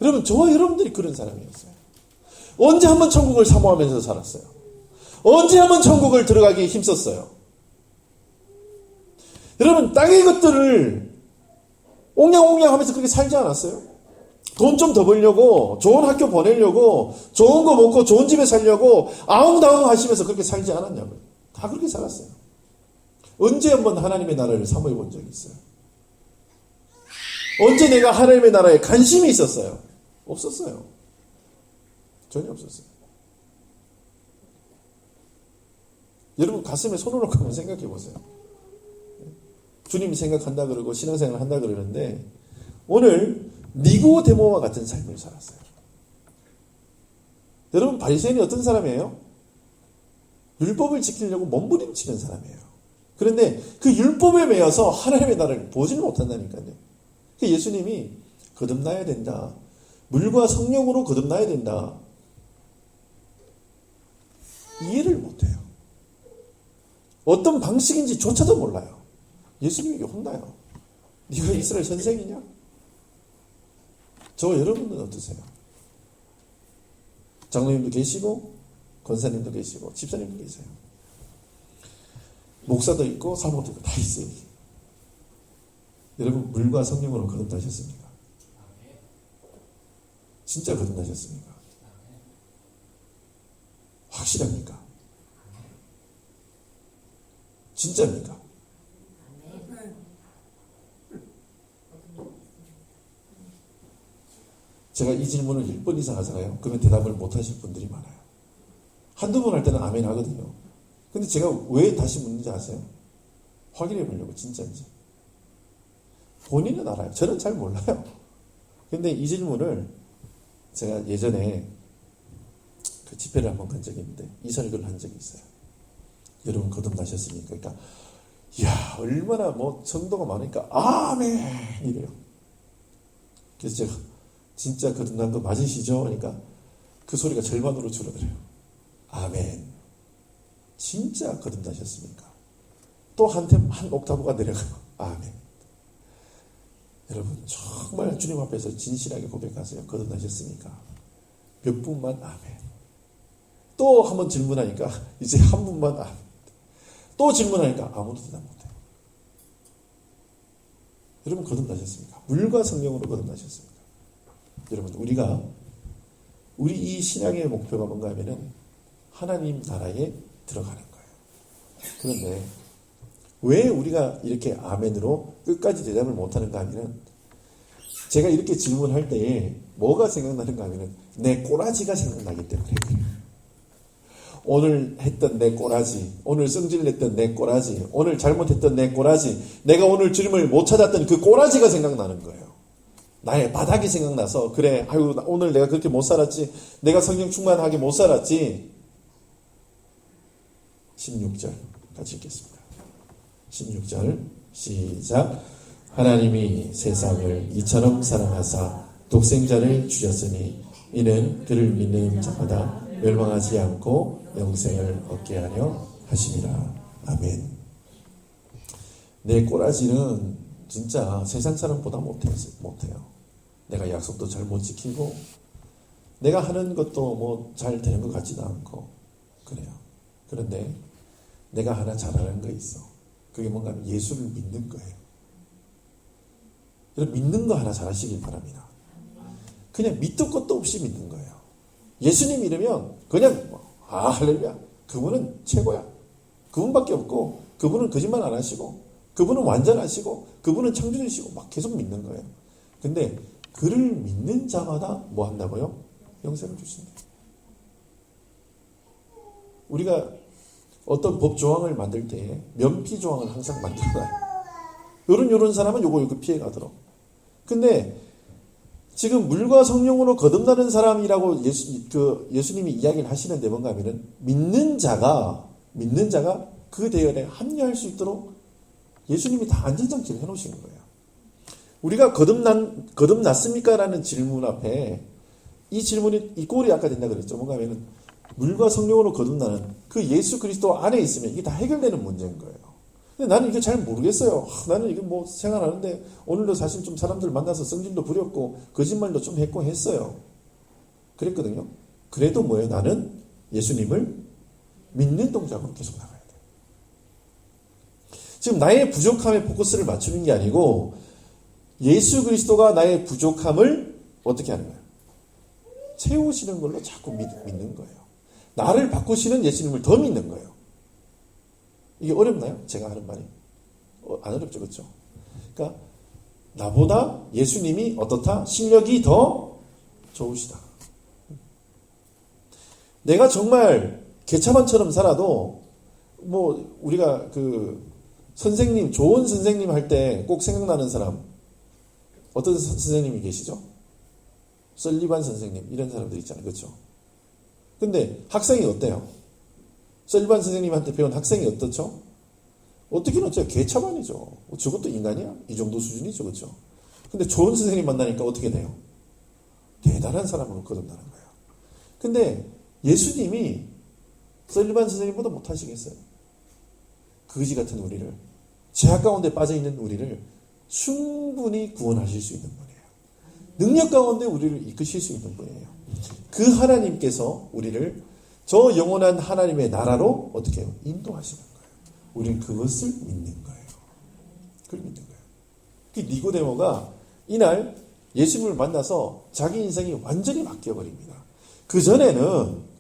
여러분, 저와 여러분들이 그런 사람이었어요. 언제 한번 천국을 사모하면서 살았어요? 언제 한번 천국을 들어가기에 힘썼어요? 여러분, 땅의 것들을 옹냥옹냥 하면서 그렇게 살지 않았어요? 돈 좀 더 벌려고, 좋은 학교 보내려고, 좋은 거 먹고 좋은 집에 살려고 아웅다웅 하시면서 그렇게 살지 않았냐고요. 다 그렇게 살았어요. 언제 한번 하나님의 나라를 사모해 본 적이 있어요? 언제 내가 하나님의 나라에 관심이 있었어요? 없었어요. 전혀 없었어요. 여러분, 가슴에 손을 놓고 한번 생각해 보세요. 주님이 생각한다 그러고 신앙생활 한다 그러는데 오늘 니고데모와 같은 삶을 살았어요. 여러분, 바리새인이 어떤 사람이에요? 율법을 지키려고 몸부림치는 사람이에요. 그런데 그 율법에 매여서 하나님의 나라를 보지를 못한다니까요. 예수님이 거듭나야 된다. 물과 성령으로 거듭나야 된다. 이해를 못해요. 어떤 방식인지조차도 몰라요. 예수님에게 혼나요. 네가 이스라엘 선생이냐? 저와 여러분은 어떠세요? 장로님도 계시고 권사님도 계시고 집사님도 계세요. 목사도 있고 사모도 있고 다 있어요. 여러분, 물과 성령으로 거듭나셨습니까? 진짜 거듭나셨습니까? 확실합니까? 진짜입니까? 제가 이 질문을 10번 이상 하잖아요. 그러면 대답을 못 하실 분들이 많아요. 한두 번 할 때는 아멘 하거든요. 근데 제가 왜 다시 묻는지 아세요? 확인해 보려고, 진짜인지. 본인은 알아요. 저는 잘 몰라요. 근데 이 질문을 제가 예전에 그 집회를 한번 간 적이 있는데 이 설교를 한 적이 있어요. 여러분, 거듭나셨습니까? 그러니까 이야, 얼마나 뭐 성도가 많으니까 아멘 이래요. 그래서 제가 진짜 거듭난 거 맞으시죠? 그러니까 그 소리가 절반으로 줄어들어요. 아멘. 진짜 거듭나셨습니까? 또 한 옥타브가 내려가고 아멘. 여러분, 정말 주님 앞에서 진실하게 고백하세요. 거듭나셨습니까? 몇 분만 아멘. 또 한 번 질문하니까 이제 한 분만 아멘. 또 질문하니까 아무도 대답 못해요. 여러분, 거듭나셨습니까? 물과 성령으로 거듭나셨습니까? 여러분, 우리 이 신앙의 목표가 뭔가 하면은 하나님 나라에 들어가는 거예요. 그런데 왜 우리가 이렇게 아멘으로 끝까지 대답을 못하는가 하면은 제가 이렇게 질문할 때에 뭐가 생각나는가 하면은 내 꼬라지가 생각나기 때문에 그래요. 오늘 했던 내 꼬라지, 오늘 성질냈던 내 꼬라지, 오늘 잘못했던 내 꼬라지, 내가 오늘 주님을 못 찾았던 그 꼬라지가 생각나는 거예요. 나의 바닥이 생각나서 그래, 아유, 오늘 내가 그렇게 못 살았지, 내가 성령 충만하게 못 살았지. 16절 같이 읽겠습니다. 16절 시작. 하나님이 세상을 이처럼 사랑하사 독생자를 주셨으니 이는 그를 믿는 자마다 멸망하지 않고 영생을 얻게 하려 하심이라. 아멘. 내 꼬라지는 진짜 세상 사람보다 못해요. 내가 약속도 잘 못 지키고 내가 하는 것도 뭐 잘 되는 것 같지도 않고 그래요. 그런데 내가 하나 잘하는 거 있어. 그게 뭔가 하면 예수를 믿는 거예요. 여러분, 믿는 거 하나 잘하시길 바랍니다. 그냥 밑도 끝도 없이 믿는 거예요. 예수님 믿으면 그냥 할렐루야, 그분은 최고야. 그분밖에 없고 그분은 거짓말 안 하시고 그분은 완전하시고 그분은 창조주시고 막 계속 믿는 거예요. 근데 그를 믿는 자마다 뭐 한다고요? 영생을 주신대요. 우리가 어떤 법 조항을 만들 때 면피 조항을 항상 만들어놔요. 요런 사람은 요거 피해가도록. 근데 지금 물과 성령으로 거듭나는 사람이라고 예수님이 이야기를 하시는데 뭔가 하면은 믿는 자가 그 대열에 합류할 수 있도록 예수님이 다 안전장치를 해놓으신 거예요. 우리가 거듭났습니까? 라는 질문 앞에 이 질문이 이 꼴이 아까 된다 그랬죠. 뭔가 하면은 물과 성령으로 거듭나는 그 예수 그리스도 안에 있으면 이게 다 해결되는 문제인 거예요. 근데 나는 이게 잘 모르겠어요. 나는 이거 뭐 생활하는데 오늘도 사실 좀 사람들 만나서 성질도 부렸고 거짓말도 좀 했고 했어요. 그랬거든요. 그래도 뭐예요? 나는 예수님을 믿는 동작으로 계속 나가야 돼요. 지금 나의 부족함에 포커스를 맞추는 게 아니고 예수 그리스도가 나의 부족함을 어떻게 하는 거예요? 채우시는 걸로 자꾸 믿는 거예요. 나를 바꾸시는 예수님을 더 믿는 거예요. 이게 어렵나요? 제가 하는 말이. 안 어렵죠. 그렇죠? 그러니까 나보다 예수님이 어떻다? 실력이 더 좋으시다. 내가 정말 개차반처럼 살아도 뭐 우리가 그 선생님, 좋은 선생님 할 때 꼭 생각나는 사람 어떤 선생님이 계시죠? 설리반 선생님 이런 사람들 있잖아요. 그렇죠? 근데 학생이 어때요? 설리반 선생님한테 배운 학생이 어떻죠? 어떻게는 어째요? 개차반이죠. 저것도 인간이야? 이 정도 수준이죠. 그렇죠? 근데 좋은 선생님 만나니까 어떻게 돼요? 대단한 사람으로 거듭나는 거예요. 근데 예수님이 설리반 선생님보다 못하시겠어요? 거지 같은 우리를, 죄악 가운데 빠져있는 우리를 충분히 구원하실 수 있는 분이에요. 능력 가운데 우리를 이끄실 수 있는 분이에요. 그 하나님께서 우리를 저 영원한 하나님의 나라로 어떻게 해요? 인도하시는 거예요. 우리는 그것을 믿는 거예요. 그걸 믿는 거예요. 그 니고데모가 이날 예수님을 만나서 자기 인생이 완전히 바뀌어버립니다. 그전에는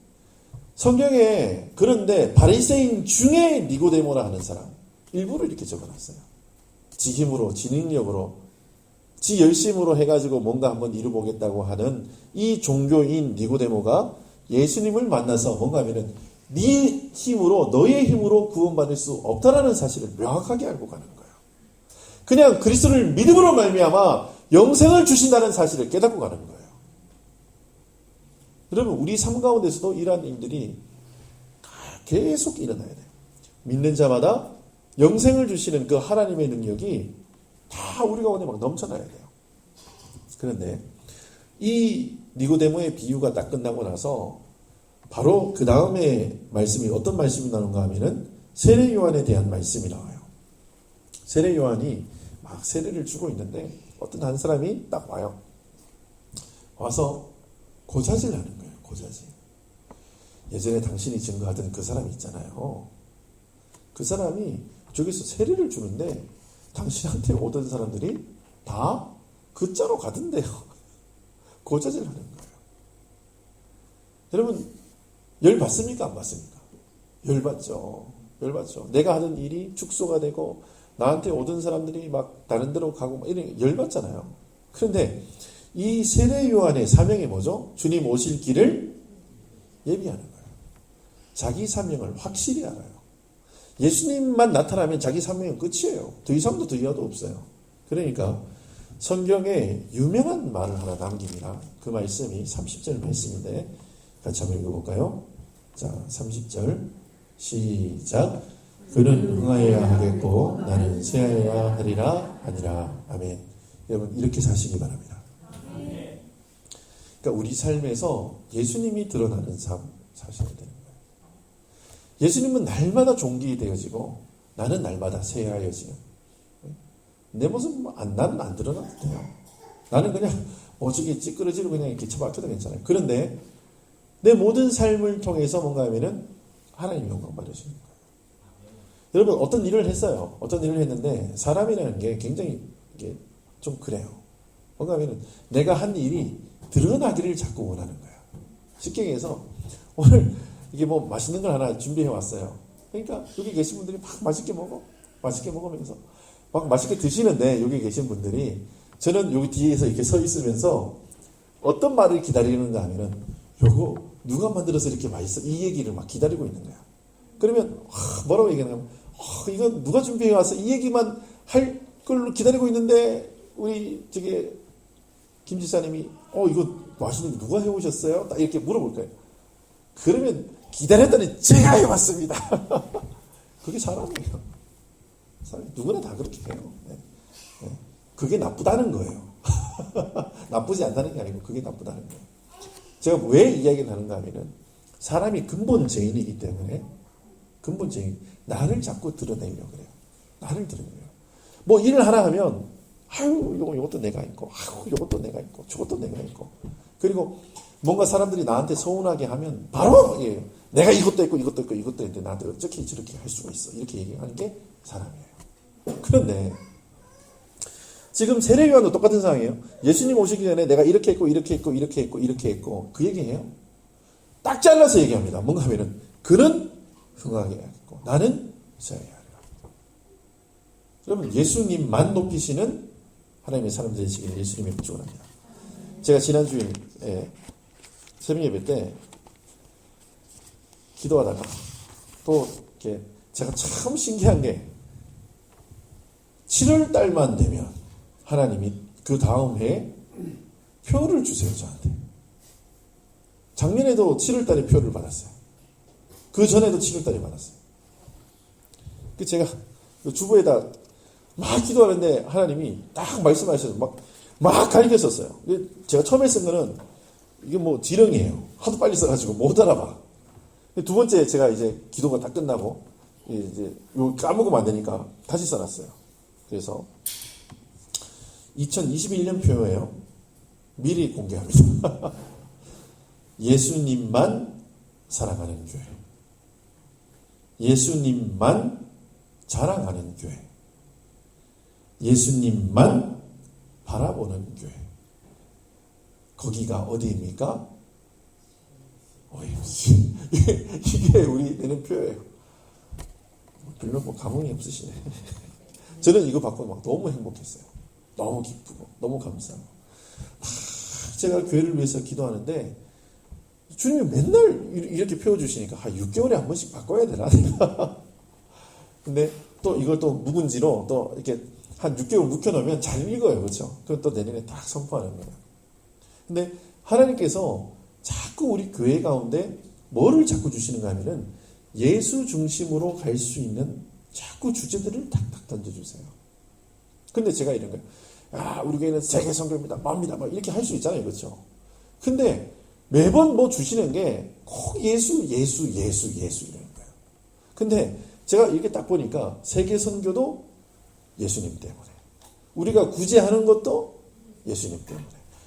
성경에 그런데 바리새인 중에 니고데모라 하는 사람 일부를 이렇게 적어놨어요. 지 힘으로, 지 능력으로, 지 열심으로 해가지고 뭔가 한번 이루보겠다고 하는 이 종교인 니고데모가 예수님을 만나서 뭔가 하면은 네 힘으로, 너의 힘으로 구원받을 수 없다라는 사실을 명확하게 알고 가는 거예요. 그냥 그리스도를 믿음으로 말미암아 영생을 주신다는 사실을 깨닫고 가는 거예요. 여러분, 우리 삶 가운데서도 이러한 일들이 계속 일어나야 돼요. 믿는 자마다 영생을 주시는 그 하나님의 능력이 다 우리 가운데 막 넘쳐나야 돼요. 그런데 이 니고데모의 비유가 딱 끝나고 나서 바로 그 다음에 말씀이 어떤 말씀이 나오는가 하면은 세례 요한에 대한 말씀이 나와요. 세례 요한이 막 세례를 주고 있는데 어떤 한 사람이 딱 와요. 와서 고자질 하는 거예요. 고자질. 예전에 당신이 증거하던 그 사람이 있잖아요. 그 사람이 저기서 세례를 주는데 당신한테 오던 사람들이 다 그 자로 가던데요. 고자질 하는 거예요. 여러분, 열 받습니까? 안 받습니까? 열 받죠. 열 받죠. 내가 하는 일이 축소가 되고 나한테 오던 사람들이 막 다른 데로 가고 막 이런 열 받잖아요. 그런데 이 세례 요한의 사명이 뭐죠? 주님 오실 길을 예비하는 거예요. 자기 사명을 확실히 알아요. 예수님만 나타나면 자기 사명은 끝이에요. 더 이상도 더 이하도 없어요. 그러니까 성경에 유명한 말을 하나 남깁니다. 그 말씀이 30절 말씀인데 같이 한번 읽어볼까요? 자, 30절 시작. 그는 흥하여야 하겠고 나는 쇠하여야 하리라 아니라. 아멘. 여러분, 이렇게 사시기 바랍니다. 그러니까 우리 삶에서 예수님이 드러나는 삶 사셔야 되는 거예요. 예수님은 날마다 종기되어지고 나는 날마다 쇠하여지는. 내 모습 나는 안 드러나도 돼요. 나는 그냥 오죽이 찌끄러지고 그냥 이렇게 처박혀도 괜찮아요. 그런데 내 모든 삶을 통해서 뭔가 하면은 하나님 영광 받으시는 거예요. 여러분, 어떤 일을 했어요. 어떤 일을 했는데 사람이라는 게 굉장히 이게 좀 그래요. 뭔가 하면은 내가 한 일이 드러나기를 자꾸 원하는 거야. 쉽게 얘기해서 오늘 이게 뭐 맛있는 걸 하나 준비해 왔어요. 그러니까 여기 계신 분들이 막 맛있게 먹으면서 막 맛있게 드시는데 여기 계신 분들이 저는 여기 뒤에서 이렇게 서 있으면서 어떤 말을 기다리는가 하면은 요거 누가 만들어서 이렇게 맛있어? 이 얘기를 막 기다리고 있는 거야. 그러면 뭐라고 얘기하냐면 이건 누가 준비해 와서 이 얘기만 할 걸로 기다리고 있는데 우리 김 지사님이 이거 맛있는 거 누가 해오셨어요? 딱 이렇게 물어볼 거예요. 그러면 기다렸더니 제가 해왔습니다. 그게 사람이에요. 사람이 누구나 다 그렇게 해요. 네. 네. 그게 나쁘다는 거예요. 나쁘지 않다는 게 아니고 그게 나쁘다는 거예요. 제가 왜 이야기를 하는가 하면은 사람이 근본 죄인이기 때문에 근본 죄인 나를 자꾸 드러내려고 그래요. 나를 드러내려고. 뭐 일을 하나 하면 아유 요것도 내가 있고 아유 요것도 내가 있고 저것도 내가 있고 그리고 뭔가 사람들이 나한테 서운하게 하면 바로 예, 내가 이것도 있고 이것도 있고 이것도 있는데 나한테 어떻게 저렇게 할 수가 있어 이렇게 얘기하는 게 사람이에요. 그런데 지금 세례요한도 똑같은 상황이에요. 예수님 오시기 전에 내가 이렇게 했고 이렇게 했고 이렇게 했고 이렇게 했고 그 얘기해요. 딱 잘라서 얘기합니다. 뭔가 하면은 그는 흥하게 하겠고 나는 세하게 하리라. 여러분 예수님만 높이시는 하나님의 사람 되시기를 예수님의 축원합니다. 제가 지난주에 새벽 예배 때 기도하다가 또 이렇게 제가 참 신기한 게 7월 달만 되면 하나님이 그 다음 해에 표를 주세요 저한테. 작년에도 7월 달에 표를 받았어요. 그 전에도 7월 달에 받았어요. 그 제가 주보에다 막 기도하는데 하나님이 딱 말씀하셔서 막 가리켰었어요. 제가 처음에 쓴 거는 이게 뭐 지렁이에요. 하도 빨리 써가지고 못 알아봐. 두 번째 제가 이제 기도가 다 끝나고 이제 요 까먹으면 안 되니까 다시 써놨어요. 그래서 2021년 표예요. 미리 공개합니다. 예수님만 사랑하는 교회. 예수님만 자랑하는 교회. 예수님만 바라보는 교회. 거기가 어디입니까? OMC. 이게 우리 내는 표예요. 별로 뭐 감흥이 없으시네. 저는 이거 받고 막 너무 행복했어요. 너무 기쁘고 너무 감사하고. 제가 교회를 위해서 기도하는데 주님이 맨날 이렇게 표주시니까 6개월에 한 번씩 바꿔야 되나 내가. 근데 또 이걸 또 묵은지로 또 이렇게 한 6개월 묵혀놓으면 잘 읽어요. 그렇죠? 그럼 또 내년에 딱 선포하는 거예요. 근데 하나님께서 자꾸 우리 교회 가운데 뭐를 자꾸 주시는가 하면은 예수 중심으로 갈 수 있는 자꾸 주제들을 탁탁 던져주세요. 근데 제가 이런 거예요. 아, 우리 교회는 세계 선교입니다. 뭡니다. 막 이렇게 할 수 있잖아요. 그렇죠? 근데 매번 뭐 주시는 게 꼭 예수 이러는 거예요. 근데 제가 이렇게 딱 보니까 세계 선교도 예수님 때문에, 우리가 구제하는 것도 예수님 때문에,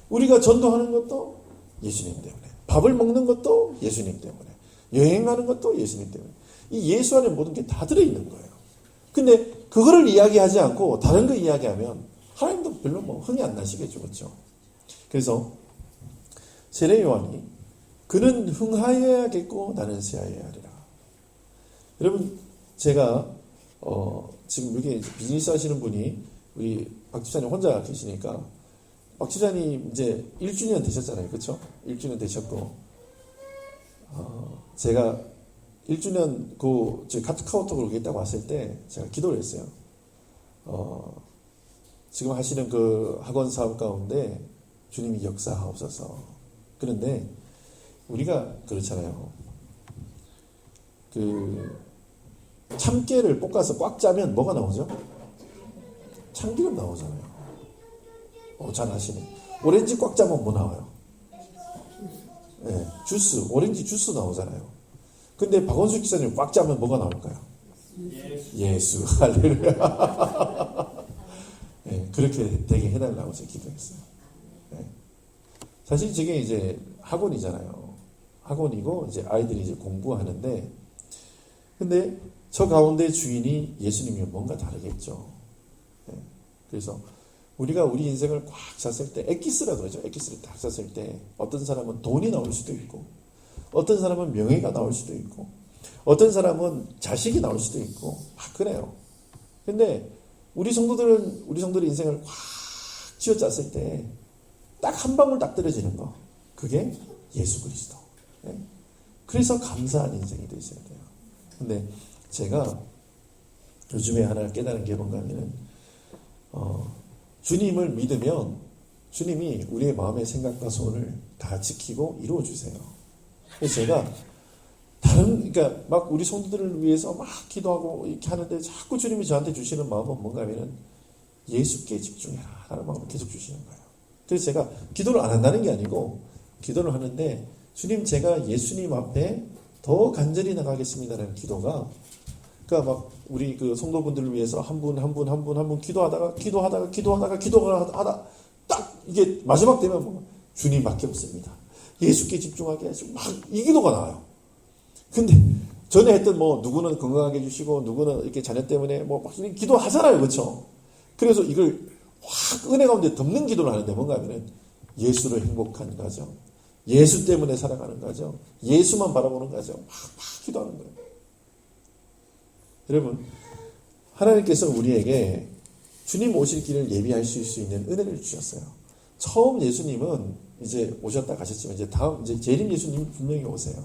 우리가 전도하는 것도 예수님 때문에, 밥을 먹는 것도 예수님 때문에, 여행하는 것도 예수님 때문에, 이 예수 안에 모든 게 다 들어있는 거예요. 근데 그거를 이야기하지 않고 다른 거 이야기하면 하나님도 별로 뭐 흥이 안 나시겠죠. 그렇죠? 그래서 세례 요한이 그는 흥하여야겠고 나는 쇠하여야 하리라. 여러분 제가 지금 여기 비즈니스 하시는 분이 우리 박 집사님 혼자 계시니까 박 집사님 이제 1주년 되셨잖아요. 그렇죠? 1주년 되셨고 제가 1주년 저희 카카오톡으로 이렇게 딱 왔을 때 제가 기도를 했어요. 지금 하시는 그 학원 사업 가운데 주님이 역사하옵소서. 그런데 우리가 그렇잖아요. 참깨를 볶아서 꽉 짜면 뭐가 나오죠? 참기름 나오잖아요. 잘 아시네. 오렌지 꽉 짜면 뭐 나와요? 네, 주스, 오렌지 주스 나오잖아요. 근데 박원수 기사님 꽉 짜면 뭐가 나올까요? 예수. 할렐루야. 네, 그렇게 되게 해달라고 제가 기도했어요. 네. 사실 저게 이제 학원이잖아요. 학원이고 이제 아이들이 이제 공부하는데, 근데 저 가운데 주인이 예수님이면 뭔가 다르겠죠. 네. 그래서 우리가 우리 인생을 꽉 찼을 때, 엑기스라 그러죠. 엑기스를 딱 찼을 때 어떤 사람은 돈이 나올 수도 있고, 어떤 사람은 명예가 나올 수도 있고, 어떤 사람은 자식이 나올 수도 있고, 막 그래요. 근데 우리 성도들의 인생을 꽉 쥐어짰을 때 딱 한 방울 딱 떨어지는 거, 그게 예수 그리스도. 네? 그래서 감사한 인생이 되셔야 돼요. 근데 제가 요즘에 하나 깨달은 게 뭔가 하면은 주님을 믿으면 주님이 우리의 마음의 생각과 소원을 다 지키고 이루어 주세요. 그래서 제가 그러니까 막 우리 성도들을 위해서 막 기도하고 이렇게 하는데 자꾸 주님이 저한테 주시는 마음은 뭔가 하면은 예수께 집중해라 라는 마음을 계속 주시는 거예요. 그래서 제가 기도를 안 한다는 게 아니고 기도를 하는데 주님 제가 예수님 앞에 더 간절히 나가겠습니다라는 기도가 그러니까 막 우리 그 성도분들을 위해서 한 분 기도하다가 딱 이게 마지막 되면 뭐 주님밖에 없습니다. 예수께 집중하게 해주고 막 이 기도가 나와요. 근데 전에 했던 뭐 누구는 건강하게 해주시고 누구는 이렇게 자녀 때문에 뭐 막 이런 기도하잖아요. 그렇죠? 그래서 이걸 확 은혜 가운데 덮는 기도를 하는데 뭔가 하면은 예수를 행복한 가정, 예수 때문에 살아가는 가정, 예수만 바라보는 가정 막 기도하는 거예요. 여러분 하나님께서 우리에게 주님 오실 길을 예비하실 수 있는 은혜를 주셨어요. 처음 예수님은 이제 오셨다 가셨지만 이제 다음 이제 재림 예수님이 분명히 오세요.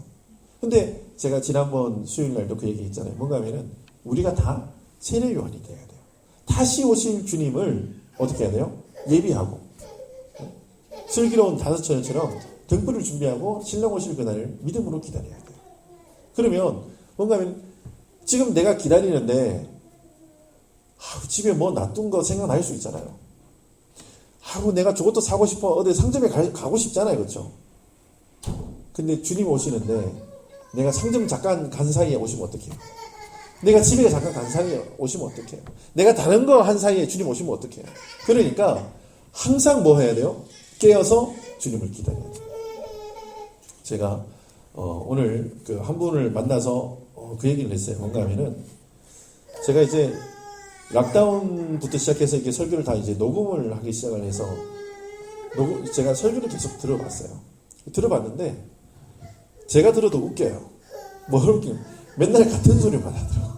근데 제가 지난번 수요일 날도 그 얘기 했잖아요. 뭔가 하면은 우리가 다 세례 요한이 돼야 돼요. 다시 오실 주님을 어떻게 해야 돼요? 예비하고 슬기로운 다섯 처녀처럼 등불을 준비하고 신랑 오실 그날을 믿음으로 기다려야 돼요. 그러면 뭔가 하면 지금 내가 기다리는데 집에 뭐 놔둔 거 생각날 수 있잖아요. 내가 저것도 사고 싶어 어디 상점에 가고 싶잖아요. 그렇죠? 근데 주님 오시는데 내가 상점 잠깐 간 사이에 오시면 어떡해요? 내가 집에 잠깐 간 사이에 오시면 어떡해요? 내가 다른 거 한 사이에 주님 오시면 어떡해요? 그러니까 항상 뭐 해야 돼요? 깨어서 주님을 기다려야 돼요. 제가 오늘 그 한 분을 만나서 그 얘기를 했어요. 뭔가 하면은 제가 이제 락다운부터 시작해서 이게 설교를 다 이제 녹음을 하기 시작을 해서 제가 설교를 계속 들어봤어요. 들어봤는데 제가 들어도 웃겨요. 뭐 웃겨? 맨날 같은 소리만 하더라고.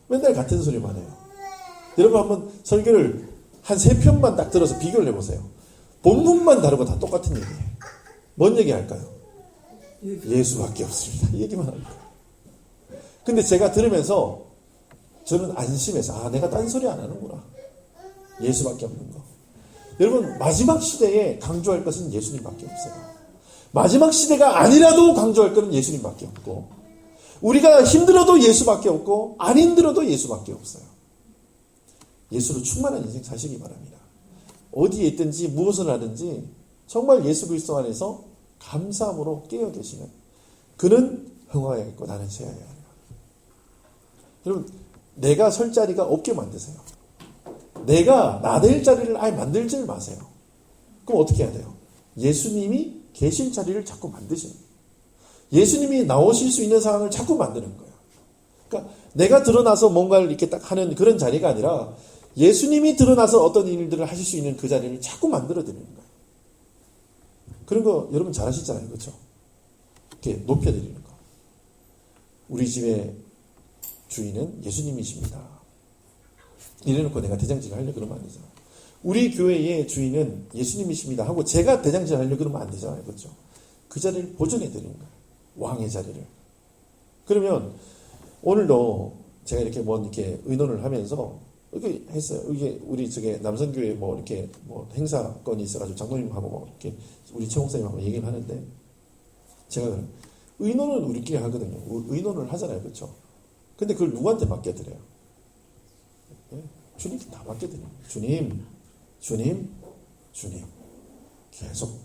맨날 같은 소리만 해요. 여러분 한번 설교를 한 3편만 딱 들어서 비교를 해보세요. 본문만 다르고 다 똑같은 얘기예요. 뭔 얘기 할까요? 예수밖에 없습니다. 이 얘기만 합니다. 근데 제가 들으면서 저는 안심해서 내가 딴소리 안 하는구나. 예수밖에 없는 거. 여러분 마지막 시대에 강조할 것은 예수님밖에 없어요. 마지막 시대가 아니라도 강조할 것은 예수님밖에 없고 우리가 힘들어도 예수밖에 없고 안 힘들어도 예수밖에 없어요. 예수로 충만한 인생 사시기 바랍니다. 어디에 있든지 무엇을 하든지 정말 예수 그리스도 안에서 감사함으로 깨어 계시는 그는 흥하여 있고 나는 쇠하여 하리라. 여러분 내가 설 자리가 없게 만드세요. 내가 나댈 자리를 아예 만들지 마세요. 그럼 어떻게 해야 돼요? 예수님이 계실 자리를 자꾸 만드시는 거예요. 예수님이 나오실 수 있는 상황을 자꾸 만드는 거예요. 그러니까 내가 드러나서 뭔가를 이렇게 딱 하는 그런 자리가 아니라 예수님이 드러나서 어떤 일들을 하실 수 있는 그 자리를 자꾸 만들어 드리는 거예요. 그런 거 여러분 잘 하시잖아요. 그렇죠? 이렇게 높여 드리는 거. 우리 집의 주인은 예수님이십니다. 이래놓고 내가 대장질을 하려고 그러면 안 되잖아요. 우리 교회의 주인은 예수님이십니다 하고 제가 대장질을 하려고 그러면 안 되잖아요. 그렇죠? 그 자리를 보존해 드리는 거예요. 왕의 자리를. 그러면 오늘도 제가 이렇게 이렇게 의논을 하면서 이렇게 했어요. 이게 우리 저게 남성교회 이렇게 행사건이 있어가지고 장로님하고 이렇게 우리 최 목사님하고 얘기를 하는데 제가 의논은 우리끼리 하거든요. 의논을 하잖아요. 그렇죠? 근데 그걸 누구한테 맡겨드려요? 네? 주님께 다 맡겨드려요. 주님. 계속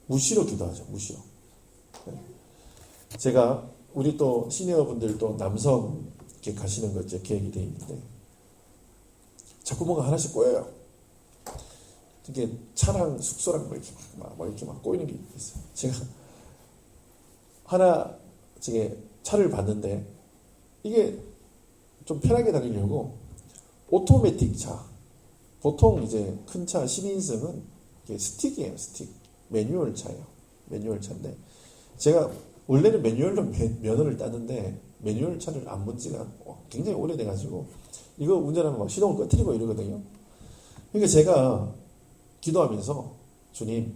무시로 기도하죠. 무시로. 네? 제가 우리 또 시니어분들도 남성 이렇게 가시는 거 이제 계획이 되어 있는데 자꾸 뭔가 하나씩 꼬여요. 이게 차랑 숙소랑 이렇게 막 꼬이는 게 있어요. 제가 하나 차를 봤는데 이게 좀 편하게 다니려고 오토매틱 차. 보통 이제 큰 차 12인승은 이게 스틱이에요. 스틱. 매뉴얼 차예요. 매뉴얼 차인데 제가 원래는 매뉴얼로 면허를 땄는데 매뉴얼 차를 안 본 지가 굉장히 오래돼가지고 이거 운전하면 막 시동을 꺼뜨리고 이러거든요. 그러니까 제가 기도하면서 주님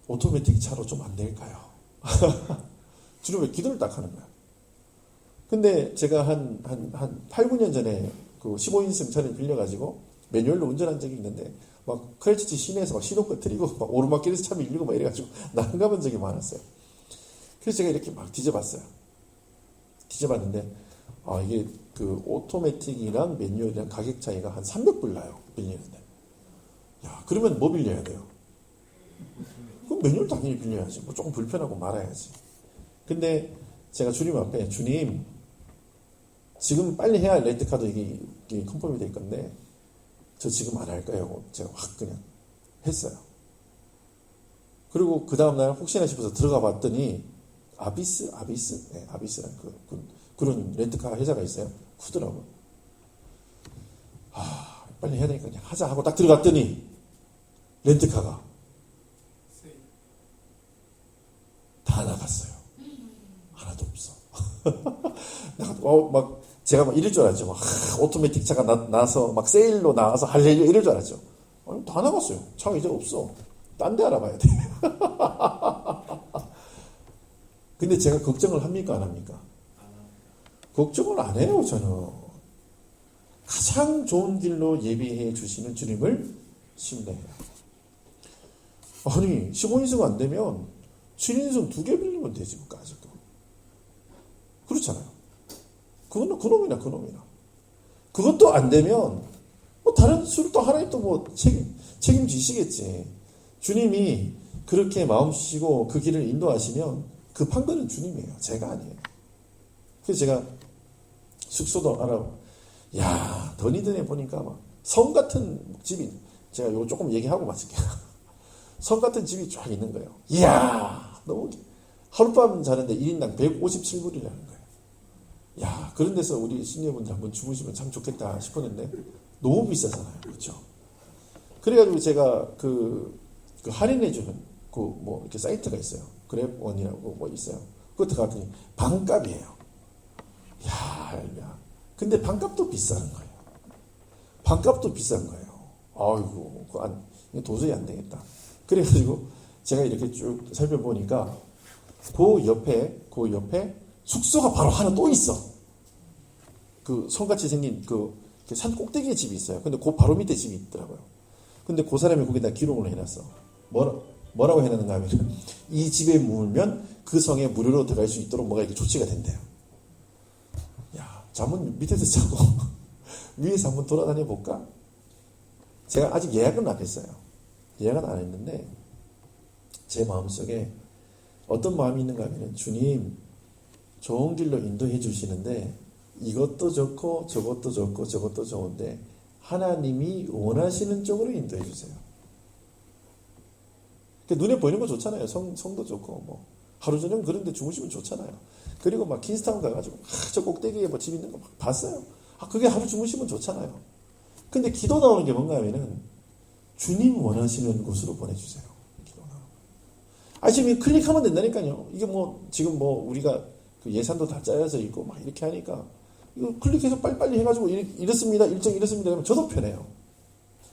오토매틱 차로 좀 안 될까요? 주님 왜 기도를 딱 하는 거야. 근데 제가 한 8, 9년 전에 그 15인승 차를 빌려가지고 매뉴얼로 운전한 적이 있는데 막 크레치치 시내에서 막 시동 꺼뜨리고 막 오르막길에서 차 밀리고 막 이래가지고 나가본 적이 많았어요. 그래서 제가 이렇게 막 뒤져봤어요. 뒤져봤는데 이게 그 오토매틱이랑 매뉴얼이랑 가격 차이가 한 300불 나요. 빌리는데. 야, 그러면 뭐 빌려야 돼요? 그럼 매뉴얼 당연히 빌려야지. 뭐 조금 불편하고 말아야지. 근데 제가 주님 앞에 주님 지금 빨리 해야 할 렌트카도 이게 컨펌이 될 건데 저 지금 안 할까요? 제가 확 그냥 했어요. 그리고 그 다음날 혹시나 싶어서 들어가 봤더니 아비스? 네, 아비스라는 그런 렌트카 회사가 있어요. 크더라고요. 빨리 해야 되니까 그냥 하자 하고 딱 들어갔더니 렌트카가 다 나갔어요. 하나도 없어. 막 제가 막 이럴 줄 알았죠. 막 오토매틱 차가 나서 막 세일로 나와서 할렐루야 이럴 줄 알았죠. 아니, 다 나갔어요. 차가 이제 없어. 딴 데 알아봐야 돼. 근데 제가 걱정을 합니까 안 합니까? 걱정을 안 해요. 저는 가장 좋은 길로 예비해 주시는 주님을 신뢰해요. 아니 15인승 안 되면 7인승 2개 빌리면 되지 뭐 아직도. 그렇잖아요. 그놈이나. 그것도 안 되면 뭐 다른 수를 또 하나님 또 뭐 책임지시겠지. 주님이 그렇게 마음 주시고 그 길을 인도하시면 그 판단은 주님이에요. 제가 아니에요. 그래서 제가 숙소도 야, 더니든에 보니까 막 섬 같은 집이, 제가 요거 조금 얘기하고 마칠게요. 섬 같은 집이 쫙 있는 거예요. 이야, 너무, 하룻밤 자는데 1인당 157불이라는 거예요. 야, 그런 데서 우리 시니어분들 한번 주무시면 참 좋겠다 싶었는데, 너무 비싸잖아요. 그렇죠? 그래가지고 제가 그 할인해주는 뭐 이렇게 사이트가 있어요. 그랩원이라고 뭐 있어요. 그거 들어갔더니 방값이에요. 야. 근데 방값도 비싼 거예요. 아이고, 이거 도저히 안 되겠다. 그래가지고 제가 이렇게 쭉 살펴보니까 그 옆에 숙소가 바로 하나 또 있어. 그 성같이 생긴 산 꼭대기에 집이 있어요. 근데 그 바로 밑에 집이 있더라고요. 근데 그 사람이 거기다 기록을 해놨어. 뭐라고 해놨는가 하면 이 집에 묵으면 그 성에 무료로 들어갈 수 있도록 뭐가 이렇게 조치가 된대요. 야, 잠은 밑에서 자고 위에서 한번 돌아다녀 볼까? 제가 아직 예약은 안 했어요. 예약은 안 했는데 제 마음속에 어떤 마음이 있는가 하면 주님 좋은 길로 인도해 주시는데 이것도 좋고 저것도 좋고 저것도 좋은데 하나님이 원하시는 쪽으로 인도해 주세요. 눈에 보이는 거 좋잖아요. 성도 좋고 뭐 하루 저녁 그런데 주무시면 좋잖아요. 그리고 막 킨스타운 가가지고 저 꼭대기에 뭐 집 있는 거 막 봤어요. 그게 하루 주무시면 좋잖아요. 근데 기도 나오는 게 뭔가 하면은 주님 원하시는 곳으로 보내주세요. 기도 나오는. 지금 클릭하면 된다니까요. 이게 뭐 지금 뭐 우리가 그 예산도 다 짜여져 있고 막 이렇게 하니까 이거 클릭해서 빨리빨리 해가지고 이렇습니다. 일정 이렇습니다. 그러면 저도 편해요.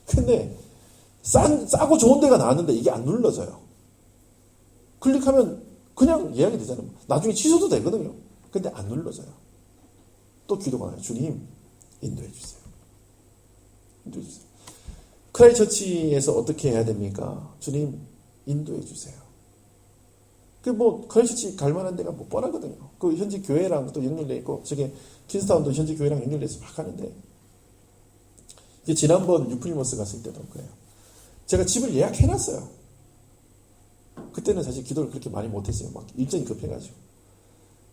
근데 싸고 좋은 데가 나왔는데 이게 안 눌러져요. 클릭하면 그냥 예약이 되잖아요. 나중에 취소도 되거든요. 근데 안 눌러져요. 또 기도가 나요. 주님, 인도해 주세요. 인도해 주세요. 크라이처치에서 어떻게 해야 됩니까? 주님, 인도해 주세요. 크라이처치 갈 만한 데가 뭐 뻔하거든요. 그 현지 교회랑 또 연결돼 있고, 저게 킨스타운도 현지 교회랑 연결돼서 막 하는데, 이게 지난번 유프리머스 갔을 때도 그래요. 제가 집을 예약해놨어요. 그때는 사실 기도를 그렇게 많이 못했어요. 막 일정이 급해가지고.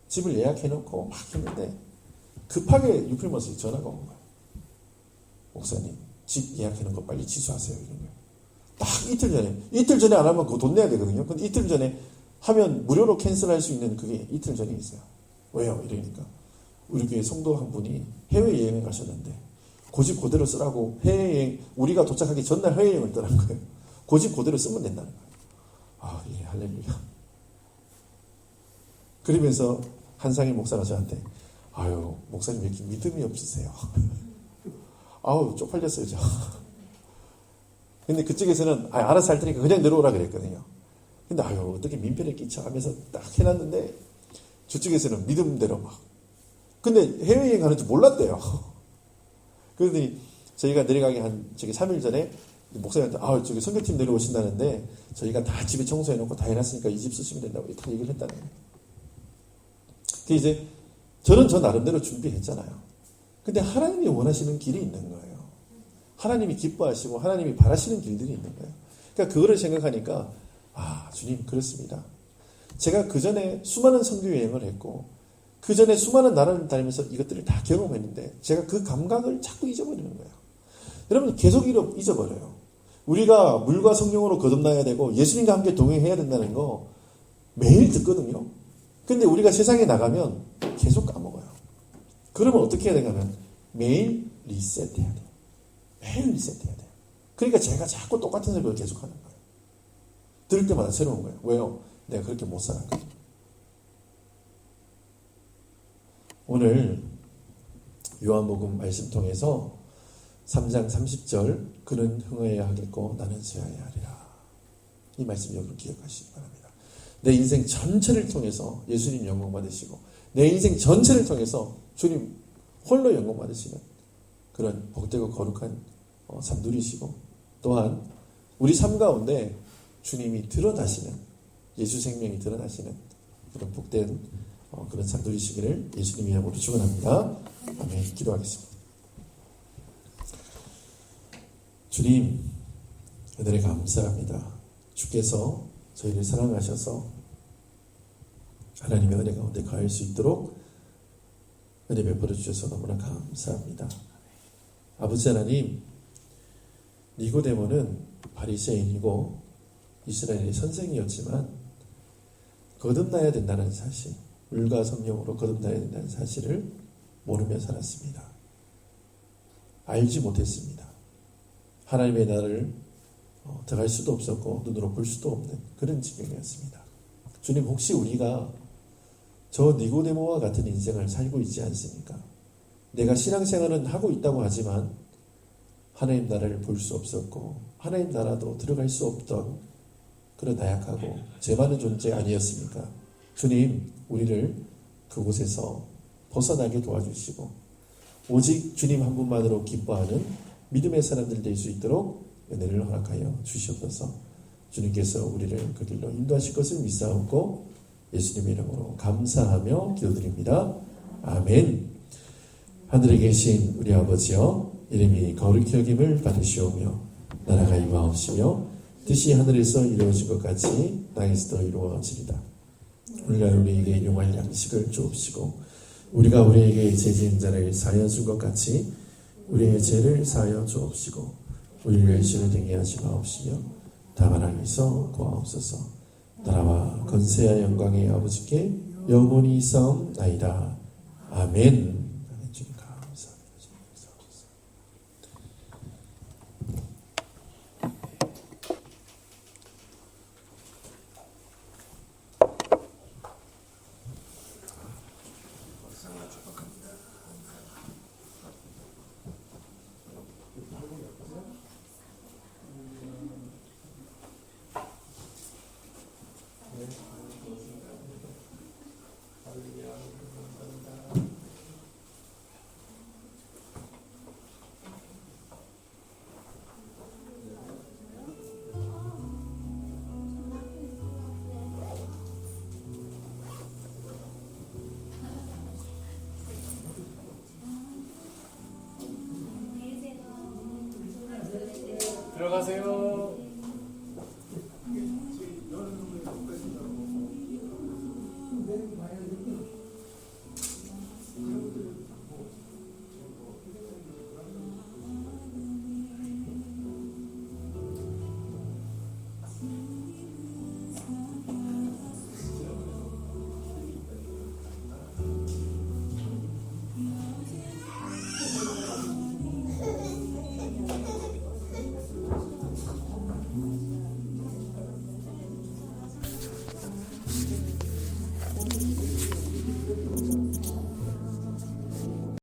집을 예약해놓고 막 했는데 급하게 유프리머스에 전화가 온 거예요. 목사님, 집 예약해놓은 거 빨리 취소하세요. 이런 거예요. 딱 이틀 전에 안 하면 그거 돈 내야 되거든요. 근데 이틀 전에 하면 무료로 캔슬할 수 있는 그게 이틀 전에 있어요. 왜요? 이러니까 우리 교회 성도 한 분이 해외여행을 가셨는데 고집 그대로 쓰라고 해외여행, 우리가 도착하기 전날 해외여행을 떠난 거예요. 고집 그대로 쓰면 된다는 거예요. 예, 할렐루야. 그러면서 한상희 목사가 저한테 목사님 왜 이렇게 믿음이 없으세요? 쪽팔렸어요, 저. 근데 그쪽에서는 알아서 할 테니까 그냥 내려오라 그랬거든요. 근데 어떻게 민폐를 끼쳐 하면서 딱 해놨는데 저쪽에서는 믿음대로 막. 근데 해외여행 가는 줄 몰랐대요. 그러더니 저희가 내려가기 저기 3일 전에 목사님한테 저기 선교팀 내려오신다는데 저희가 다 집에 청소해놓고 다 해놨으니까 이 집 쓰시면 된다고 다 얘기를 했다는 거예요. 이제 저는 저 나름대로 준비했잖아요. 근데 하나님이 원하시는 길이 있는 거예요. 하나님이 기뻐하시고 하나님이 바라시는 길들이 있는 거예요. 그러니까 그거를 생각하니까 주님 그렇습니다. 제가 그 전에 수많은 선교 여행을 했고 그 전에 수많은 나라를 다니면서 이것들을 다 경험했는데 제가 그 감각을 자꾸 잊어버리는 거예요. 여러분 계속 잊어버려요. 우리가 물과 성령으로 거듭나야 되고 예수님과 함께 동행해야 된다는 거 매일 듣거든요. 근데 우리가 세상에 나가면 계속 까먹어요. 그러면 어떻게 해야 되냐면 매일 리셋해야 돼요. 매일 리셋해야 돼요. 그러니까 제가 자꾸 똑같은 설교를 계속하는 거예요. 들을 때마다 새로운 거예요. 왜요? 내가 그렇게 못 살았거든요. 오늘 요한복음 말씀 통해서 3장 30절 그는 흥하여야 하겠고 나는 쇠하여야 하리라. 이 말씀 여러분 기억하시기 바랍니다. 내 인생 전체를 통해서 예수님 영광 받으시고 내 인생 전체를 통해서 주님 홀로 영광 받으시는 그런 복되고 거룩한 삶 누리시고 또한 우리 삶 가운데 주님이 드러나시는 예수 생명이 드러나시는 그런 복된 그런 삶 누리시기를 예수님 이름으로 축원합니다. 아멘. 기도하겠습니다. 주님 은혜를 감사합니다. 주께서 저희를 사랑하셔서 하나님의 은혜 가운데 가할 수 있도록 은혜 베풀어 주셔서 너무나 감사합니다. 아버지 하나님, 니고데모는 바리새인이고 이스라엘의 선생이었지만 거듭나야 된다는 사실, 물과 성령으로 거듭나야 된다는 사실을 모르며 살았습니다. 알지 못했습니다. 하나님의 나라를 들어갈 수도 없었고 눈으로 볼 수도 없는 그런 지경이었습니다. 주님, 혹시 우리가 저 니고데모와 같은 인생을 살고 있지 않습니까? 내가 신앙생활은 하고 있다고 하지만 하나님 나라를 볼 수 없었고 하나님 나라도 들어갈 수 없던 그런 나약하고 죄 많은 존재 아니었습니까? 주님, 우리를 그곳에서 벗어나게 도와주시고 오직 주님 한 분만으로 기뻐하는 믿음의 사람들 될 수 있도록 은혜를 허락하여 주시옵소서. 주님께서 우리를 그 길로 인도하실 것을 믿사옵고 예수님의 이름으로 감사하며 기도드립니다. 아멘. 하늘에 계신 우리 아버지여, 이름이 거룩히 여김을 받으시오며 나라가 임하옵시며 뜻이 하늘에서 이루어진 것 같이 땅에서도 이루어지리다. 오늘날 우리에게 일용할 양식을 주옵시고 우리가 우리에게 죄 지은 자를 사하여 준 것 같이 우리의 죄를 사하여 주옵시고 우리를 시험에 들게 하지 마옵시며 다만 악에서 구하옵소서. 나라와 권세와 영광의 아버지께 영원히 있사옵나이다. 아멘. 주님 감사합니다. 들어가세요.